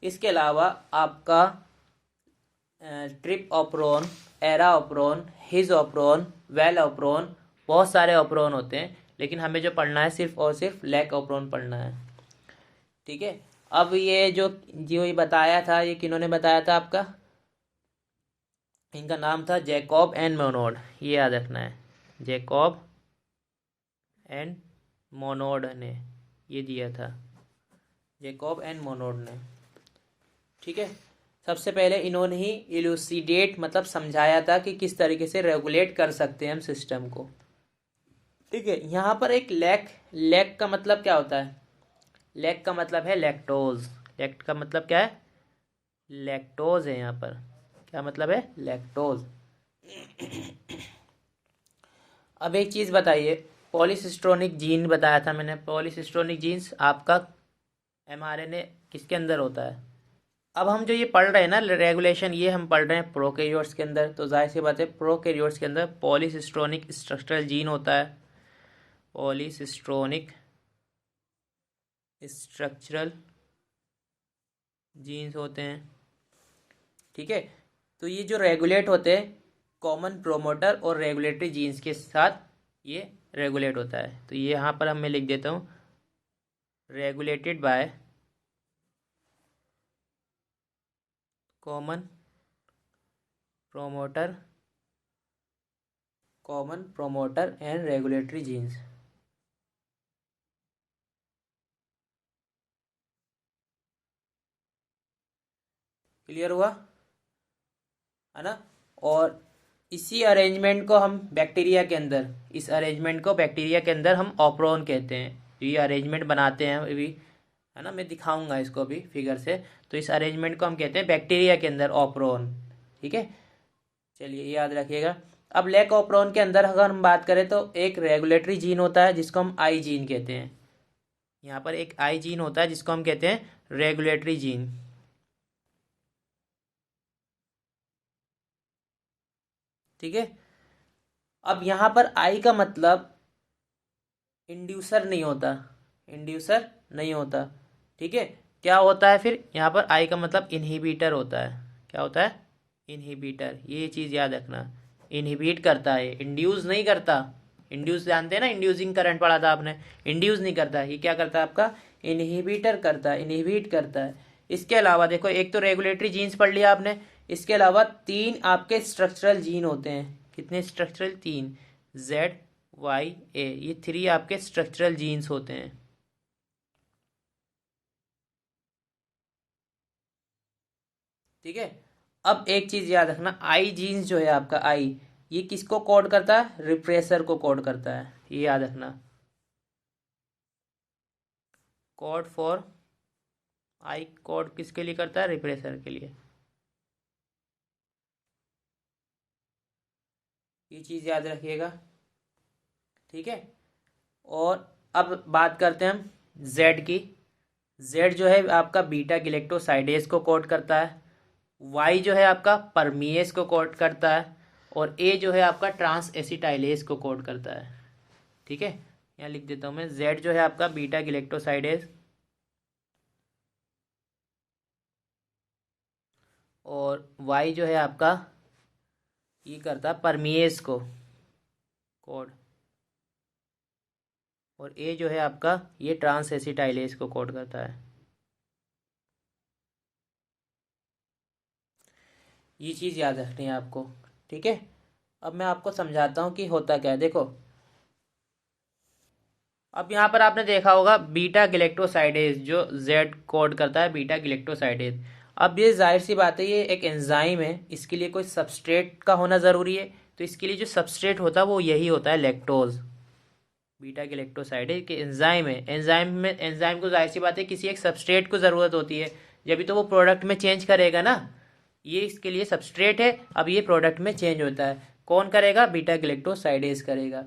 इसके अलावा आपका ट्रिप ऑपरोन, एरा ऑपरोन, हिज ऑपरोन, वेल ऑपरोन, बहुत सारे ऑपरोन होते हैं, लेकिन हमें जो पढ़ना है सिर्फ और सिर्फ लैक ऑपरोन पढ़ना है। ठीक है, अब ये जो ये बताया था, ये किन्होंने बताया था आपका, इनका नाम था जैकब एंड मोनोड, ये याद रखना है, जैकब एंड मोनोड ने ये दिया था, जैकब एंड मोनोड ने। ठीक है, सबसे पहले इन्होंने ही इलूसिडेट मतलब समझाया था कि किस तरीके से रेगुलेट कर सकते हैं हम सिस्टम को। ठीक है। यहाँ पर एक लैक का मतलब क्या होता है? लैक का मतलब है लैक्टोज। लैक्ट का मतलब क्या है? लैक्टोज है यहाँ पर। क्या मतलब है? लैक्टोज। अब एक चीज़ बताइए, पॉलीसिस्टोनिक जीन बताया था मैंने। पॉलीसिस्टोनिक जीन्स आपका एमआरएनए किसके अंदर होता है? अब हम जो ये पढ़ रहे हैं ना रेगुलेशन, ये हम पढ़ रहे हैं प्रोकैरियोट्स के अंदर, तो जाहिर सी बात है प्रोकैरियोट्स के अंदर पॉलीसिस्टोनिक स्ट्रक्चरल जीन होता है। पॉलीसिस्टोनिक स्ट्रक्चरल जीन्स होते हैं। ठीक है। तो ये जो रेगुलेट होते हैं कॉमन प्रोमोटर और रेगुलेटरी जीन्स के साथ ये रेगुलेट होता है। तो ये यहाँ पर मैं लिख देता हूँ, regulated by common promoter and regulatory genes. Clear हुआ है ना? और इसी अरेंजमेंट को हम बैक्टीरिया के अंदर, इस अरेंजमेंट को बैक्टीरिया के अंदर हम ऑप्रोन कहते हैं। ये अरेंजमेंट बनाते हैं अभी, है ना, मैं दिखाऊंगा इसको अभी फिगर से। तो इस अरेंजमेंट को हम कहते हैं बैक्टीरिया के अंदर ऑप्रोन। ठीक है, चलिए याद रखिएगा। अब लैक ऑप्रोन के अंदर अगर हम बात करें तो एक रेगुलेटरी जीन होता है जिसको हम आई जीन कहते हैं। यहाँ पर एक आई जीन होता है जिसको हम कहते हैं रेगुलेटरी जीन। ठीक है। अब यहाँ पर आई का मतलब इंड्यूसर नहीं होता, इंड्यूसर नहीं होता। ठीक है। क्या होता है फिर? यहाँ पर आई का मतलब इनहिबिटर होता है। क्या होता है? इनहिबिटर। ये चीज़ याद रखना, इनहिबिट करता है, इंड्यूस नहीं करता। इंड्यूस जानते हैं ना, इंड्यूसिंग करंट पढ़ा था आपने। इंड्यूस नहीं करता, ये क्या करता है आपका? इनहिबिटर करता है, इनहिबिट करता है। इसके अलावा देखो, एक तो रेगुलेटरी जीन्स पढ़ लिया आपने, इसके अलावा 3 आपके स्ट्रक्चरल जीन होते हैं। कितने स्ट्रक्चरल? 3। जेड, वाई, ए, ये 3 आपके स्ट्रक्चरल जीन्स होते हैं। ठीक है। अब एक चीज याद रखना, आई जीन्स जो है आपका आई, ये किसको कोड करता है? रिप्रेसर को कोड करता है, ये याद रखना। कोड फॉर आई कोड किसके लिए करता है? रिप्रेसर के लिए। ये चीज याद रखिएगा। ठीक है। और अब बात करते हैं हम जेड की। जेड जो है आपका बीटा गिलेक्टोसाइडेज को कोड करता है। वाई जो है आपका परमीएस को कोड करता है। और ए जो है आपका ट्रांस एसिटाइलेज को कोड करता है। ठीक है, यहाँ लिख देता हूँ मैं, जेड जो है आपका बीटा गिलेक्टोसाइडेज, और वाई जो है आपका ये करता है परमीएस को कोड, और ए जो है आपका ये ट्रांस एसिटाइलेज को कोड करता है। ये चीज़ याद रखनी है आपको। ठीक है। अब मैं आपको समझाता हूँ कि होता क्या है। देखो, अब यहाँ पर आपने देखा होगा बीटा गिलेक्टोसाइडेज जो जेड कोड करता है, बीटा गिलेक्टोसाइडेज। अब ये जाहिर सी बात है, ये एक एंजाइम है, इसके लिए कोई सबस्ट्रेट का होना ज़रूरी है। तो इसके लिए जो सबस्ट्रेट होता है वो यही होता है, लैक्टोज। बीटा गिलेक्टोसाइडेज के एंजाइम है, एंजाइम को जाहिर सी बात है किसी एक सबस्ट्रेट को ज़रूरत होती है, जब तो वो प्रोडक्ट में चेंज करेगा ना। ये इसके लिए सबस्ट्रेट है, अब ये प्रोडक्ट में चेंज होता है। कौन करेगा? बीटा गिलेक्टोसाइडेज करेगा।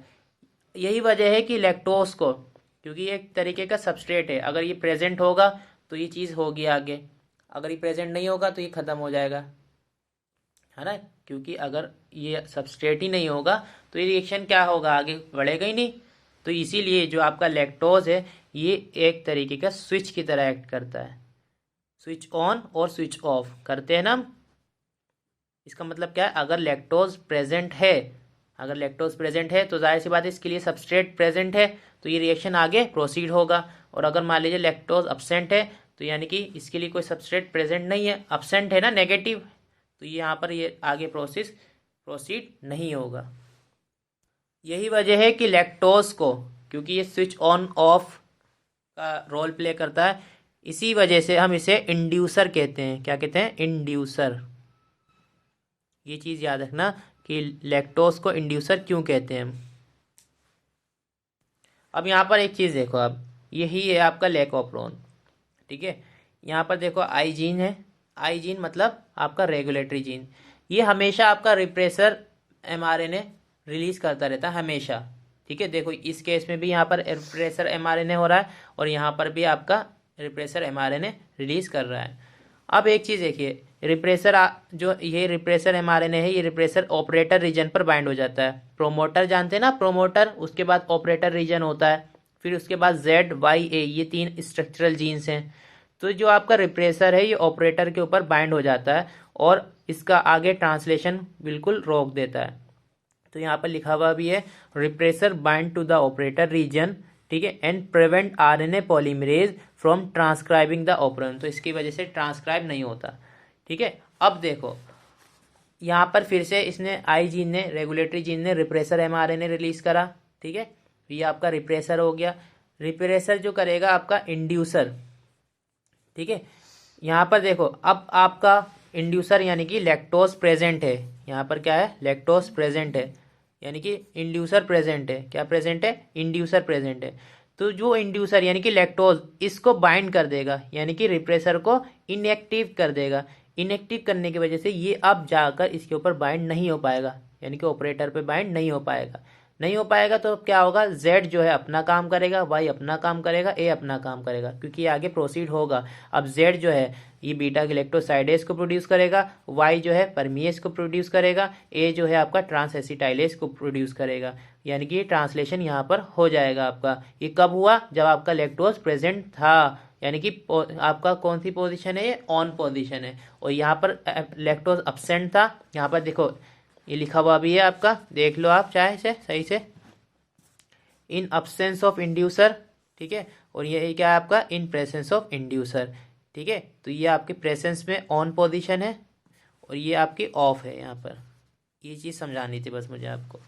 यही वजह है कि लैक्टोज को, क्योंकि ये एक तरीके का सबस्ट्रेट है, अगर ये प्रेजेंट होगा तो ये चीज़ होगी आगे, अगर ये प्रेजेंट नहीं होगा तो ये ख़त्म हो जाएगा, है ना। क्योंकि अगर ये सबस्ट्रेट ही नहीं होगा तो ये रिएक्शन क्या होगा? आगे बढ़ेगा ही नहीं। तो इसीलिए जो आपका लैक्टोज है ये एक तरीके का स्विच की तरह एक्ट करता है। स्विच ऑन और स्विच ऑफ करते हैं ना हम। इसका मतलब क्या है? अगर लैक्टोज प्रेजेंट है, अगर लैक्टोज प्रेजेंट है तो जाहिर सी बात है इसके लिए सबस्ट्रेट प्रेजेंट है, तो ये रिएक्शन आगे प्रोसीड होगा। और अगर मान लीजिए लैक्टोज अब्सेंट है, तो यानी कि इसके लिए कोई सबस्ट्रेट प्रेजेंट नहीं है, अब्सेंट है ना, नेगेटिव, तो ये यहाँ पर ये आगे प्रोसीड नहीं होगा। यही वजह है कि लैक्टोज को, क्योंकि ये स्विच ऑन ऑफ का रोल प्ले करता है, इसी वजह से हम इसे इंड्यूसर कहते हैं। क्या कहते हैं? इंड्यूसर। ये चीज़ याद रखना कि लैक्टोज को इंड्यूसर क्यों कहते हैं हम। अब यहाँ पर एक चीज़ देखो, अब यही है आपका लैकोप्रोन, ठीक है। यहाँ पर देखो आई जीन है, आई जीन मतलब आपका रेगुलेटरी जीन, ये हमेशा आपका रिप्रेसर एमआरएनए रिलीज करता रहता है हमेशा, ठीक है। देखो इस केस में भी यहाँ पर रिप्रेसर एमआरएनए हो रहा है और यहाँ पर भी आपका रिप्रेसर एमआरएनए रिलीज कर रहा है। अब एक चीज़ देखिए, जो ये रिप्रेसर एमआरएनए है, ये रिप्रेसर ऑपरेटर रीजन पर बाइंड हो जाता है। प्रोमोटर जानते हैं ना, प्रोमोटर, उसके बाद ऑपरेटर रीजन होता है, फिर उसके बाद ZYA, ये 3 स्ट्रक्चरल जीन्स हैं। तो जो आपका रिप्रेसर है ये ऑपरेटर के ऊपर बाइंड हो जाता है और इसका आगे ट्रांसलेशन बिल्कुल रोक देता है। तो यहाँ पर लिखा हुआ भी है, repressor bind to the operator region, ठीक है, and prevent RNA polymerase from transcribing the operand. तो इसकी वजह से ट्रांसक्राइब नहीं होता, ठीक है। अब देखो यहाँ पर फिर से इसने आई जीन ने, रेगुलेटरी जीन ने रिप्रेसर एमआरएनए रिलीज करा, ठीक है। ये आपका रिप्रेसर हो गया। रिप्रेसर जो करेगा आपका इंड्यूसर, ठीक है। यहाँ पर देखो अब आपका इंड्यूसर यानी कि लैक्टोज प्रेजेंट है, यहाँ पर क्या है, लैक्टोज प्रेजेंट है, यानी कि इंड्यूसर प्रेजेंट है। क्या प्रेजेंट है, इंड्यूसर प्रेजेंट है। तो जो इंड्यूसर यानी कि लैक्टोज इसको बाइंड कर देगा, यानी कि रिप्रेसर को इनएक्टिव कर देगा। इनएक्टिव करने की वजह से ये अब जाकर इसके ऊपर बाइंड नहीं हो पाएगा, यानी कि ऑपरेटर पे बाइंड नहीं हो पाएगा। नहीं हो पाएगा तो क्या होगा, Z जो है अपना काम करेगा, Y अपना काम करेगा, A अपना काम करेगा, क्योंकि ये आगे प्रोसीड होगा। अब Z जो है ये बीटा गैलेक्टोसाइडेज को प्रोड्यूस करेगा, Y जो है परमीएज को प्रोड्यूस करेगा, A जो है आपका ट्रांस एसिटाइलेज को प्रोड्यूस करेगा, यानी कि ट्रांसलेशन यहाँ पर हो जाएगा आपका। ये कब हुआ, जब आपका लैक्टोज प्रेजेंट था, यानी कि आपका कौन सी पोजीशन है, ये ऑन पोजीशन है, और यहाँ पर लैक्टोज अब्सेंट था। यहाँ पर देखो ये लिखा हुआ भी है आपका, देख लो आप चाहे से सही से, इन अब्सेंस ऑफ इंड्यूसर, ठीक है। और ये क्या है आपका, इन प्रेजेंस ऑफ इंड्यूसर, ठीक है। तो ये आपके प्रेजेंस में ऑन पोजीशन है और ये आपकी ऑफ है। यहाँ पर ये चीज़ समझानी थी बस मुझे आपको।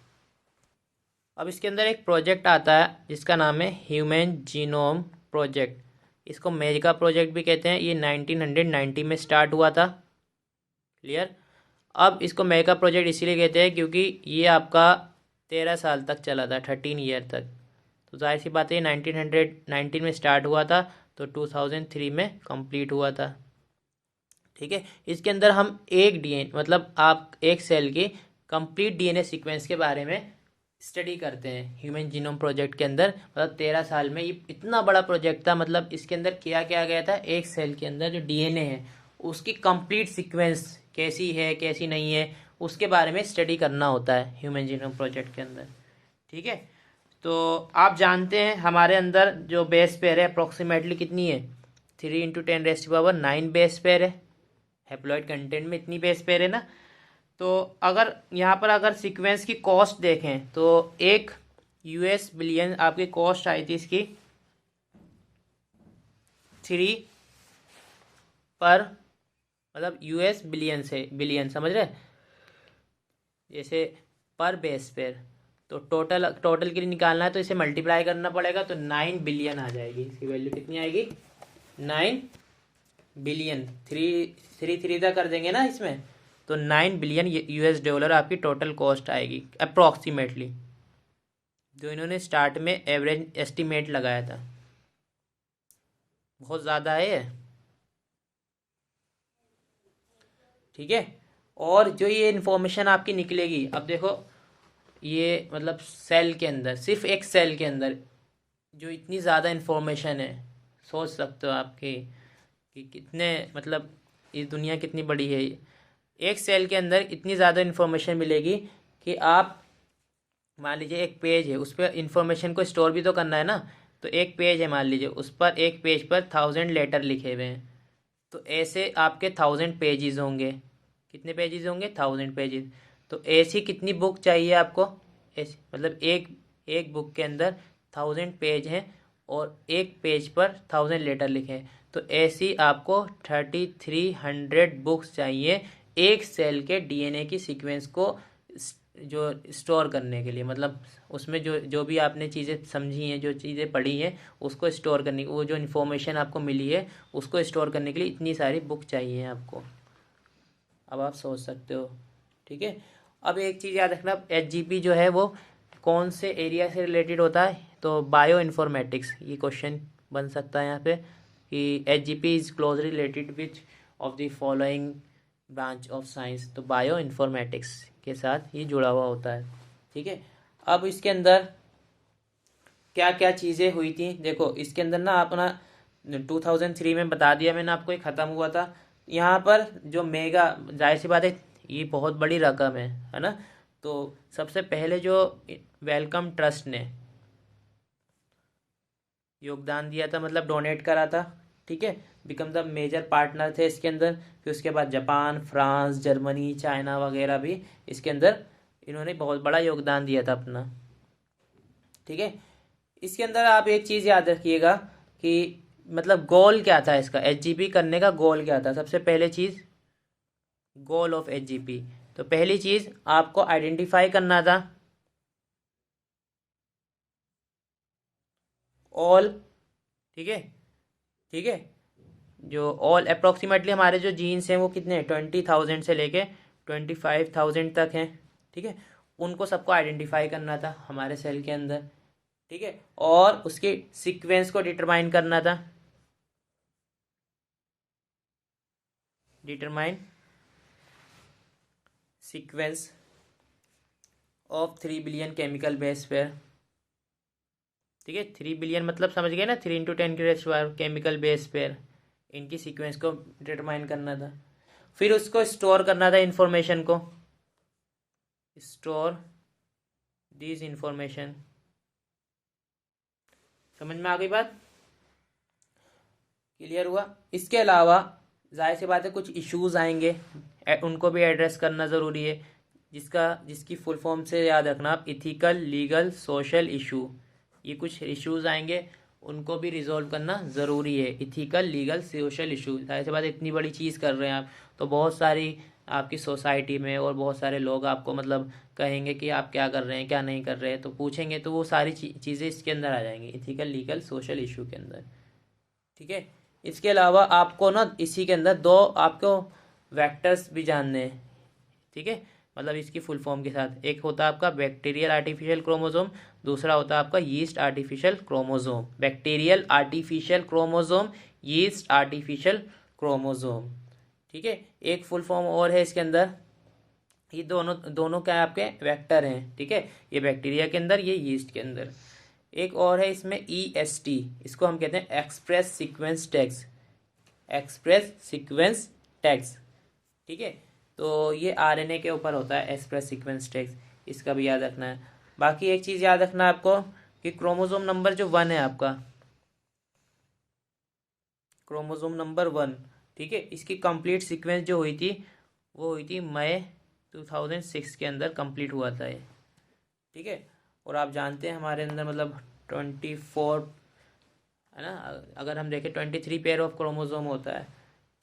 अब इसके अंदर एक प्रोजेक्ट आता है जिसका नाम है ह्यूमन जीनोम प्रोजेक्ट, इसको मेगा प्रोजेक्ट भी कहते हैं। ये 1990 में स्टार्ट हुआ था, क्लियर। अब इसको मेगा प्रोजेक्ट इसीलिए कहते हैं क्योंकि ये आपका 13 साल तक चला था, 13 ईयर तक। तो जाहिर सी बात है 1919 में स्टार्ट हुआ था तो 2003 में कंप्लीट हुआ था, ठीक है। इसके अंदर हम एक डीएनए मतलब आप एक सेल की कंप्लीट डीएनए सीक्वेंस के बारे में स्टडी करते हैं ह्यूमन जीनोम प्रोजेक्ट के अंदर। मतलब 13 साल में ये इतना बड़ा प्रोजेक्ट था, मतलब इसके अंदर किया क्या गया था, एक सेल के अंदर जो डीएनए है उसकी कंप्लीट सीक्वेंस कैसी है कैसी नहीं है उसके बारे में स्टडी करना होता है ह्यूमन जीनोम प्रोजेक्ट के अंदर, ठीक है। तो आप जानते हैं हमारे अंदर जो बेस पेयर है अप्रोक्सीमेटली कितनी है, 3 × 10⁻⁹ बेस पेयर है। हैप्लॉइड कंटेंट में इतनी बेस पेयर है ना। तो अगर यहाँ पर अगर सीक्वेंस की कॉस्ट देखें तो एक US बिलियन आपकी कॉस्ट आई थी इसकी 3 पर, मतलब US बिलियन से, बिलियन समझ रहे, जैसे पर बेस पेयर। तो टोटल के लिए निकालना है तो इसे मल्टीप्लाई करना पड़ेगा, तो 9 बिलियन आ जाएगी। इसकी वैल्यू कितनी आएगी, 9 बिलियन। थ्री थ्री तक कर देंगे ना इसमें, तो 9 बिलियन $US आपकी टोटल कॉस्ट आएगी अप्रॉक्सीमेटली, जो इन्होंने स्टार्ट में एवरेज एस्टिमेट लगाया था। बहुत ज़्यादा है ये, ठीक है। और जो ये इन्फॉर्मेशन आपकी निकलेगी, अब देखो ये मतलब सेल के अंदर, सिर्फ एक सेल के अंदर जो इतनी ज़्यादा इन्फॉर्मेशन है, सोच सकते हो आपकी कि कितने, मतलब ये दुनिया कितनी बड़ी है। एक सेल के अंदर इतनी ज़्यादा इन्फॉर्मेशन मिलेगी कि आप मान लीजिए एक पेज है, उस पर इंफॉर्मेशन को स्टोर भी तो करना है ना। तो एक पेज है मान लीजिए, उस पर एक पेज पर 1000 लेटर लिखे हुए हैं, तो ऐसे आपके 1000 पेजेस होंगे। कितने पेजेस होंगे, 1000 पेजेस। तो ऐसी कितनी बुक चाहिए आपको, ऐसी मतलब एक बुक के अंदर 1000 पेज हैं और एक पेज पर 1000 लेटर लिखे हैं, तो ऐसी आपको 3300 बुक्स चाहिए एक सेल के डीएनए की सीक्वेंस को जो स्टोर करने के लिए। मतलब उसमें जो जो भी आपने चीज़ें समझी हैं, जो चीज़ें पढ़ी हैं, उसको स्टोर करने, वो जो इन्फॉर्मेशन आपको मिली है उसको स्टोर करने के लिए इतनी सारी बुक चाहिए आपको। अब आप सोच सकते हो, ठीक है। अब एक चीज़ याद रखना, HGP जो है वो कौन से एरिया से रिलेटेड होता है, तो बायो इन्फॉर्मेटिक्स ये क्वेश्चन बन सकता है यहाँ पे कि HGP is closely related which of the following branch of science. तो बायो इन्फॉर्मेटिक्स के साथ ये जुड़ा हुआ होता है। ठीक है, अब इसके अंदर क्या क्या चीज़ें हुई थी देखो, इसके अंदर ना अपना 2003 में बता दिया मैंने आपको, ये ख़त्म हुआ था। यहाँ पर जो मेगा, जाहिर सी बात है ये बहुत बड़ी रकम है ना। तो सबसे पहले जो वेलकम ट्रस्ट ने योगदान दिया था, मतलब डोनेट करा था, ठीक है, बिकम द मेजर पार्टनर थे इसके अंदर। फिर उसके बाद जापान, फ्रांस, जर्मनी, चाइना वगैरह भी इसके अंदर इन्होंने बहुत बड़ा योगदान दिया था अपना। ठीक है, इसके अंदर आप एक चीज़ याद रखिएगा कि मतलब गोल क्या था इसका, एचजीपी करने का गोल क्या था। सबसे पहले चीज़ गोल ऑफ एचजीपी, तो पहली चीज़ आपको आइडेंटिफाई करना था ऑल, ठीक है, ठीक है, जो ऑल अप्रोक्सीमेटली हमारे जो जीन्स हैं वो कितने हैं, 20,000 से लेके 25,000 तक हैं। ठीक है, उनको सबको आइडेंटिफाई करना था हमारे सेल के अंदर। ठीक है, और उसके सीक्वेंस को डिटरमाइन करना था, determine sequence of 3 billion chemical base pair. ठीक है, 3 बिलियन मतलब समझ गए ना, 3 × 10⁻⁴ केमिकल बेस पेयर, इनकी सीक्वेंस को डिटरमाइन करना था। फिर उसको स्टोर करना था इंफॉर्मेशन को, स्टोर दिस इंफॉर्मेशन। समझ में आ गई बात, क्लियर हुआ। इसके अलावा जाहिर सी बात है कुछ इश्यूज आएंगे, उनको भी एड्रेस करना ज़रूरी है, जिसकी फुल फॉर्म से याद रखना आप, इथिकल, लीगल, सोशल इशू। ये कुछ इश्यूज आएंगे, उनको भी रिजॉल्व करना ज़रूरी है। इथिकल, लीगल, सोशल इशू, जाहिर सी बात है इतनी बड़ी चीज़ कर रहे हैं आप, तो बहुत सारी आपकी सोसाइटी में और बहुत सारे लोग आपको मतलब कहेंगे कि आप क्या कर रहे हैं, क्या नहीं कर रहे हैं, तो पूछेंगे, तो वो सारी चीज़ें इसके अंदर आ जाएंगी, इथिकल, लीगल, सोशल इशू के अंदर। ठीक है, इसके अलावा आपको ना इसी के अंदर दो आपको वेक्टर्स भी जानने हैं। ठीक है, मतलब इसकी फुल फॉर्म के साथ, एक होता है आपका बैक्टीरियल आर्टिफिशियल क्रोमोसोम, दूसरा होता है आपका yeast artificial chromosome. Bacterial artificial chromosome, yeast artificial chromosome. ठीक है, एक फुल फॉर्म और है इसके अंदर, ये दोनों दोनों क्या है आपके वेक्टर हैं। ठीक है, ये बैक्टीरिया के अंदर, ये यीस्ट के अंदर। एक और है इसमें EST, इसको हम कहते हैं express sequence tags, express sequence tags. ठीक है, तो ये RNA के ऊपर होता है एक्सप्रेस सीक्वेंस टैग्स, इसका भी याद रखना है। बाकी एक चीज़ याद रखना है आपको कि क्रोमोसोम नंबर जो 1 है आपका, क्रोमोसोम नंबर 1, ठीक है, इसकी कंप्लीट सीक्वेंस जो हुई थी वो हुई थी मई 2006 के अंदर कंप्लीट हुआ था ये। ठीक है, और आप जानते हैं हमारे अंदर मतलब 24 है ना, अगर हम देखें 23 पेयर ऑफ क्रोमोसोम होता है।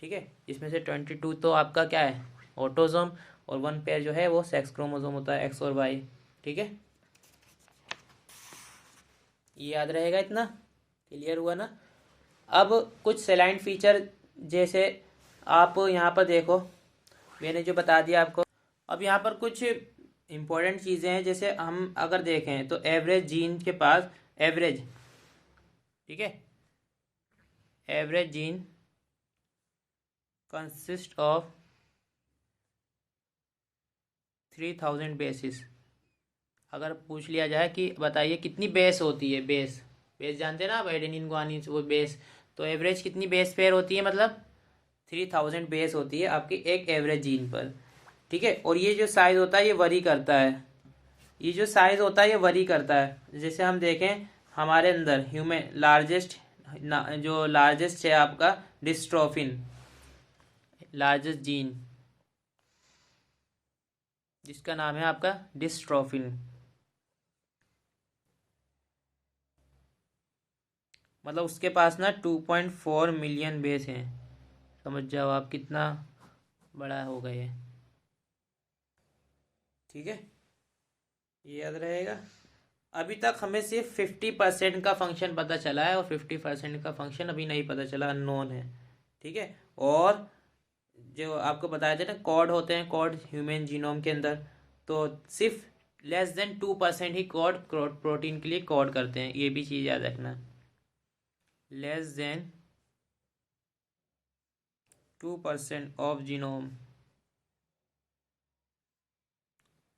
ठीक है, इसमें से 22 तो आपका क्या है, ऑटोसोम, और 1 पेयर जो है वो सेक्स क्रोमोसोम होता है, X और Y। ठीक है, ये याद रहेगा इतना, क्लियर हुआ ना। अब कुछ सेलाइन फीचर, जैसे आप यहाँ पर देखो, मैंने जो बता दिया आपको। अब यहाँ पर कुछ इम्पोर्टेंट चीज़ें हैं, जैसे हम अगर देखें तो एवरेज जीन के पास एवरेज, ठीक है, average gene consist of 3000 basis. अगर पूछ लिया जाए कि बताइए कितनी बेस होती है, बेस, बेस जानते हैं ना आप, एडेनिन ग्वानिन, वो बेस, तो एवरेज कितनी बेस पेयर होती है, मतलब 3000 बेस होती है आपकी एक एवरेज जीन पर। ठीक है, और ये जो साइज होता है ये वरी करता है, ये जो साइज होता है ये वरी करता है। जैसे हम देखें हमारे अंदर ह्यूमन लार्जेस्ट, जो लार्जेस्ट है आपका डिस्ट्रोफिन, लार्जेस्ट जीन जिसका नाम है आपका डिस्ट्रोफिन, मतलब उसके पास ना 2.4 मिलियन बेस हैं। समझ जाओ आप कितना बड़ा हो गए। ठीक है, ये याद रहेगा। अभी तक हमें सिर्फ 50% का फंक्शन पता चला है, और 50% का फंक्शन अभी नहीं पता चला, अननोन है। ठीक है, और जो आपको बताया था ना कॉड होते हैं, कॉड ह्यूमन जीनोम के अंदर, तो सिर्फ 2% ही कोड प्रोटीन के लिए कोड करते हैं, ये भी चीज़ याद रखना। <2% of genome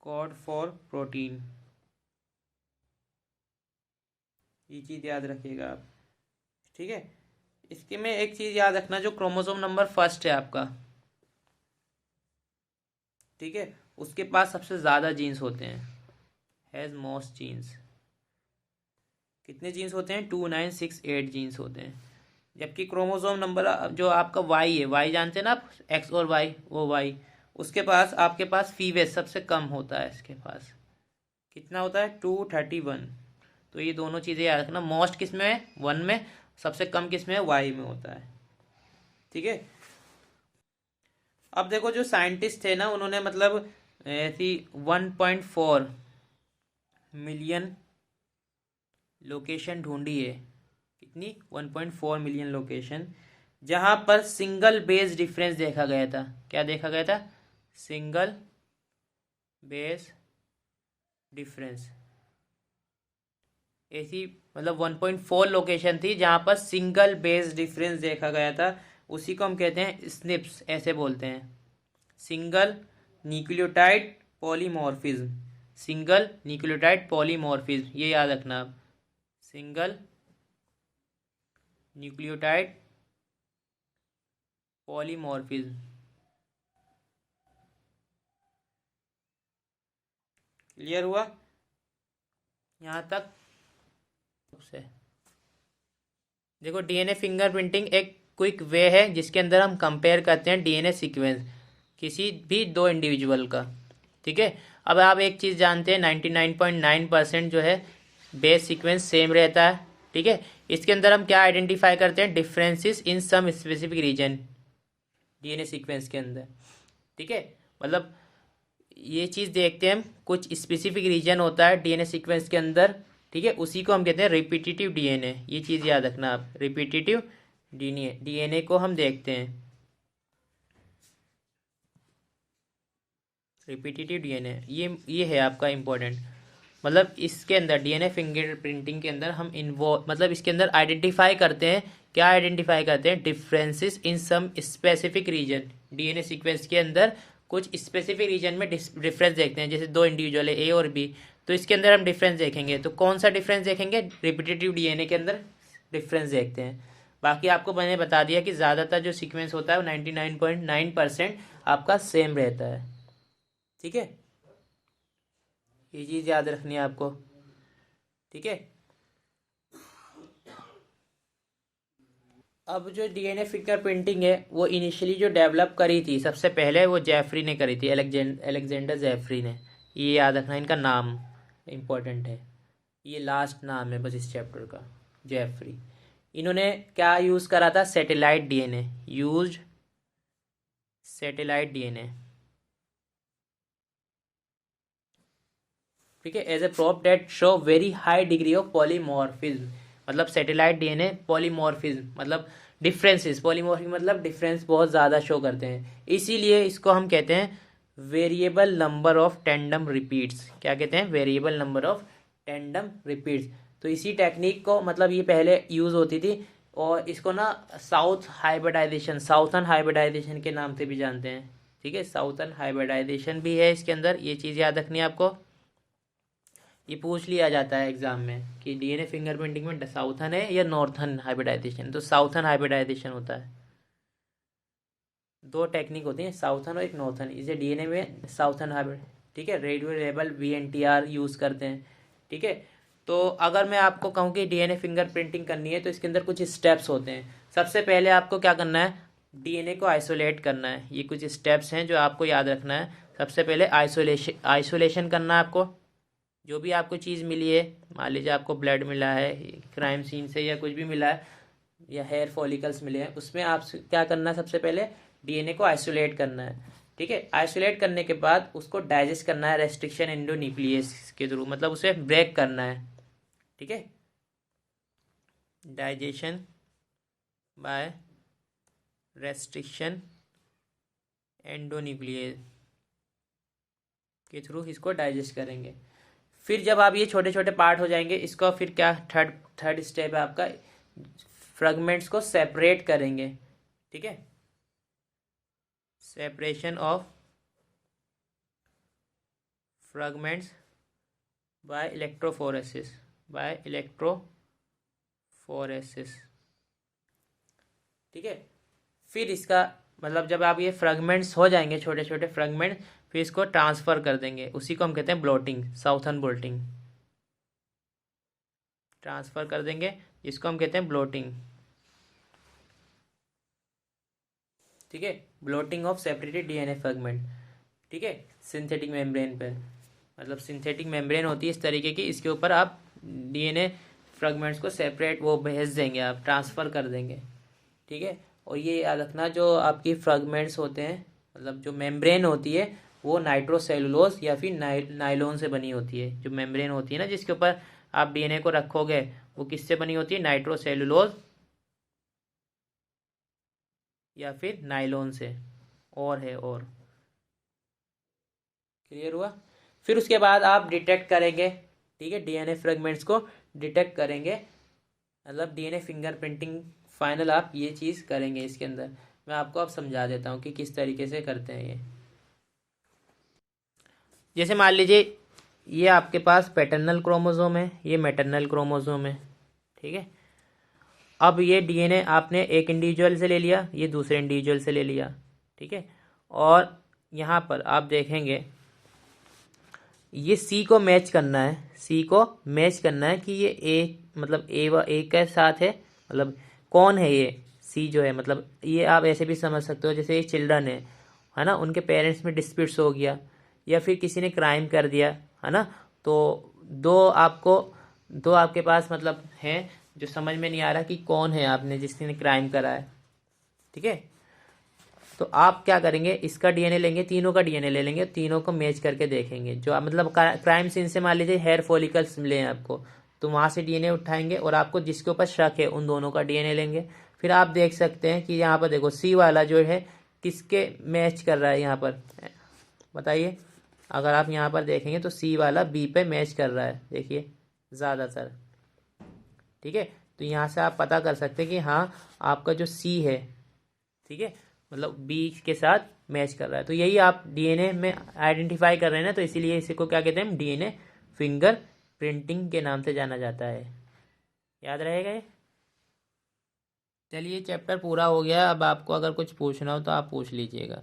code for protein, ये चीज़ याद रखिएगा आप। ठीक है, इसके में एक चीज़ याद रखना, जो क्रोमोसोम नंबर फर्स्ट है आपका, ठीक है, उसके पास सबसे ज़्यादा जीन्स होते हैं, हैज़ मोस्ट जीन्स। कितने जीन्स होते हैं? 2968 जीन्स होते हैं। जबकि क्रोमोसोम नंबर जो आपका वाई है, वाई जानते हैं ना आप, एक्स और वाई, वो वाई, उसके पास, आपके पास फीवेस सबसे कम होता है, इसके पास कितना होता है? 231। तो ये दोनों चीज़ें याद रखना, मोस्ट किस में है? 1 में, सबसे कम किस में है? वाई में होता है। ठीक है, अब देखो जो साइंटिस्ट थे ना, उन्होंने मतलब ऐसी 1.4 मिलियन लोकेशन ढूंढी है। कितनी? 1.4 मिलियन लोकेशन, जहां पर सिंगल बेस डिफरेंस देखा गया था। क्या देखा गया था? Single base difference. ऐसी मतलब 1.4 लोकेशन थी जहां पर सिंगल बेस डिफरेंस देखा गया था, उसी को हम कहते हैं स्निप्स, ऐसे बोलते हैं, single nucleotide polymorphism. Single nucleotide polymorphism, ये याद रखना आप, सिंगल न्यूक्लियोटाइड पॉलीमॉर्फिज्म। क्लियर हुआ यहाँ तक? से देखो, डीएनए फिंगरप्रिंटिंग एक क्विक वे है जिसके अंदर हम कंपेयर करते हैं डीएनए सीक्वेंस किसी भी दो इंडिविजुअल का। ठीक है, अब आप एक चीज़ जानते हैं, 99.9% जो है बेस सीक्वेंस सेम रहता है। ठीक है, इसके अंदर हम क्या आइडेंटिफाई करते हैं? Differences in some specific region DNA sequence के अंदर। ठीक है, मतलब ये चीज़ देखते हैं हम, कुछ स्पेसिफिक रीजन होता है डीएनए सीक्वेंस के अंदर। ठीक है, उसी को हम कहते हैं रिपीटिटिव डीएनए, ये चीज़ याद रखना आप, रिपीटिटिव डीएनए को हम देखते हैं, रिपीटिटिव डीएनए, ये है आपका इम्पोर्टेंट। मतलब इसके अंदर डीएनए फिंगरप्रिंटिंग के अंदर हम इन्वॉल्व, मतलब इसके अंदर आइडेंटिफाई करते हैं, क्या आइडेंटिफाई करते हैं? Differences in some specific region. DNA sequence के अंदर कुछ स्पेसिफिक रीजन में डिफरेंस देखते हैं, जैसे दो इंडिविजुअल है, ए और बी, तो इसके अंदर हम डिफरेंस देखेंगे। तो कौन सा डिफरेंस देखेंगे? रिपीटेटिव डीएनए के अंदर डिफरेंस देखते हैं। बाकी आपको मैंने बता दिया कि ज़्यादातर जो सीक्वेंस होता है वो 99.9% आपका सेम रहता है। ठीक है, ये चीज़ याद रखनी है आपको। ठीक है, अब जो डीएनए फिंगरप्रिंटिंग है वो इनिशियली जो डेवलप करी थी सबसे पहले, वो जेफरी ने करी थी, अलेक्जेंडर जेफरी ने। ये याद रखना, इनका नाम इम्पोर्टेंट है, ये लास्ट नाम है बस इस चैप्टर का, जेफरी। इन्होंने क्या यूज़ करा था? Satellite DNA used, satellite DNA. ठीक है, as a proof that show very high degree of polymorphism. मतलब सैटेलाइट डीएनए पॉलीमॉर्फिज्म मतलब डिफरेंसेस, पॉलीमॉर्फिज्म मतलब डिफरेंस बहुत ज़्यादा शो करते हैं, इसीलिए इसको हम कहते हैं variable number of tandem repeats. क्या कहते हैं? Variable number of tandem repeats. तो इसी टेक्निक को, मतलब ये पहले यूज़ होती थी, और इसको ना साउथ हाइब्रिडाइजेशन, साउथर्न हाइब्रिडाइजेशन के नाम से भी जानते हैं। ठीक है, साउथर्न हाइब्रिडाइजेशन भी है इसके अंदर, ये चीज़ याद रखनी है आपको। ये पूछ लिया जाता है एग्जाम में कि डीएनए फिंगरप्रिंटिंग में साउथर्न है या नॉर्थर्न हाइब्रिडाइजेशन, तो साउथर्न हाइब्रिडाइजेशन होता है। दो टेक्निक होती है, साउथर्न और एक नॉर्थर्न, इसे डीएनए में साउथर्न हाइब्रिड। ठीक है, रेडियो लेबल वीएनटीआर यूज़ करते हैं। ठीक है, तो अगर मैं आपको कहूँ कि डीएनए फिंगरप्रिंटिंग करनी है तो इसके अंदर कुछ स्टेप्स होते हैं। सबसे पहले आपको क्या करना है? डीएनए को आइसोलेट करना है। ये कुछ स्टेप्स हैं जो आपको याद रखना है। सबसे पहले आइसोलेशन करना है आपको। जो भी आपको चीज़ मिली है, मान लीजिए आपको ब्लड मिला है क्राइम सीन से, या कुछ भी मिला है, या हेयर फॉलिकल्स मिले हैं, उसमें आप क्या करना है? सबसे पहले डीएनए को आइसोलेट करना है। ठीक है, आइसोलेट करने के बाद उसको डाइजेस्ट करना है रेस्ट्रिक्शन एंडोन्यूक्लियस के थ्रू, मतलब उसे ब्रेक करना है। ठीक है, डाइजेशन बाय रेस्ट्रिक्शन एंडोन्यूक्लियस के थ्रू इसको डाइजेस्ट करेंगे। फिर जब आप ये छोटे छोटे पार्ट हो जाएंगे, इसको फिर क्या थर्ड स्टेप है आपका, फ्रेगमेंट्स को सेपरेट करेंगे। ठीक है, separation of fragments by electrophoresis, ठीक है। फिर इसका मतलब जब आप ये फ्रेगमेंट्स हो जाएंगे छोटे छोटे फ्रेगमेंट, फिर इसको ट्रांसफ़र कर देंगे, उसी को हम कहते हैं ब्लोटिंग, साउथर्न ब्लोटिंग। ट्रांसफ़र कर देंगे, इसको हम कहते हैं ब्लोटिंग। ठीक है, blotting of separated DNA fragment. ठीक है, सिंथेटिक मेम्ब्रेन पे, मतलब सिंथेटिक मेम्ब्रेन होती है इस तरीके की, इसके ऊपर आप डीएनए फ्रेगमेंट्स को सेपरेट वो भेज देंगे, आप ट्रांसफ़र कर देंगे। ठीक है, और ये याद रखना जो आपकी फ्रेगमेंट्स होते हैं, मतलब जो मेम्ब्रेन होती है वो नाइट्रोसेलुलोज या फिर नाइलॉन से बनी होती है। जो मेम्ब्रेन होती है ना जिसके ऊपर आप डीएनए को रखोगे, वो किससे बनी होती है, नाइट्रोसेलुलोज या फिर नाइलॉन से, और है और। क्लियर हुआ। फिर उसके बाद आप डिटेक्ट करेंगे, ठीक है, डीएनए फ्रेगमेंट्स को डिटेक्ट करेंगे, मतलब डीएनए फिंगरप्रिंटिंग फाइनल आप ये चीज़ करेंगे इसके अंदर। मैं आपको अब समझा देता हूँ कि किस तरीके से करते हैं ये। जैसे मान लीजिए ये आपके पास पैटर्नल क्रोमोसोम है, ये मैटरनल क्रोमोसोम है। ठीक है, अब ये डीएनए आपने एक इंडिविजुअल से ले लिया, ये दूसरे इंडिविजुअल से ले लिया। ठीक है, और यहाँ पर आप देखेंगे ये सी को मैच करना है, सी को मैच करना है कि ये ए, मतलब ए के साथ है, मतलब कौन है ये सी जो है, मतलब ये आप ऐसे भी समझ सकते हो जैसे ये चिल्ड्रन है ना, उनके पेरेंट्स में डिस्प्यूट्स हो गया या फिर किसी ने क्राइम कर दिया, है ना, तो दो आपके पास मतलब हैं जो समझ में नहीं आ रहा कि कौन है आपने जिसने क्राइम करा है। ठीक है, तो आप क्या करेंगे, इसका डीएनए लेंगे, तीनों का डीएनए ले लेंगे, तीनों को मैच करके देखेंगे। जो आप मतलब क्राइम सीन से मान लीजिए हेयर फॉलिकल्स मिले हैं आपको, तो वहाँ से डीएनए उठाएंगे और आपको जिसके ऊपर शक है उन दोनों का डीएनए लेंगे। फिर आप देख सकते हैं कि यहाँ पर देखो सी वाला जो है किसके मैच कर रहा है, यहाँ पर बताइए। अगर आप यहाँ पर देखेंगे तो सी वाला बी पे मैच कर रहा है, देखिए ज़्यादातर। ठीक है, तो यहाँ से आप पता कर सकते हैं कि हाँ आपका जो सी है, ठीक है, मतलब बी के साथ मैच कर रहा है। तो यही आप डीएनए में आइडेंटिफाई कर रहे हैं ना, तो इसीलिए इसी को क्या कहते हैं, डीएनए फिंगर प्रिंटिंग के नाम से जाना जाता है। याद रहेगा ये। चलिए चैप्टर पूरा हो गया। अब आपको अगर कुछ पूछना हो तो आप पूछ लीजिएगा।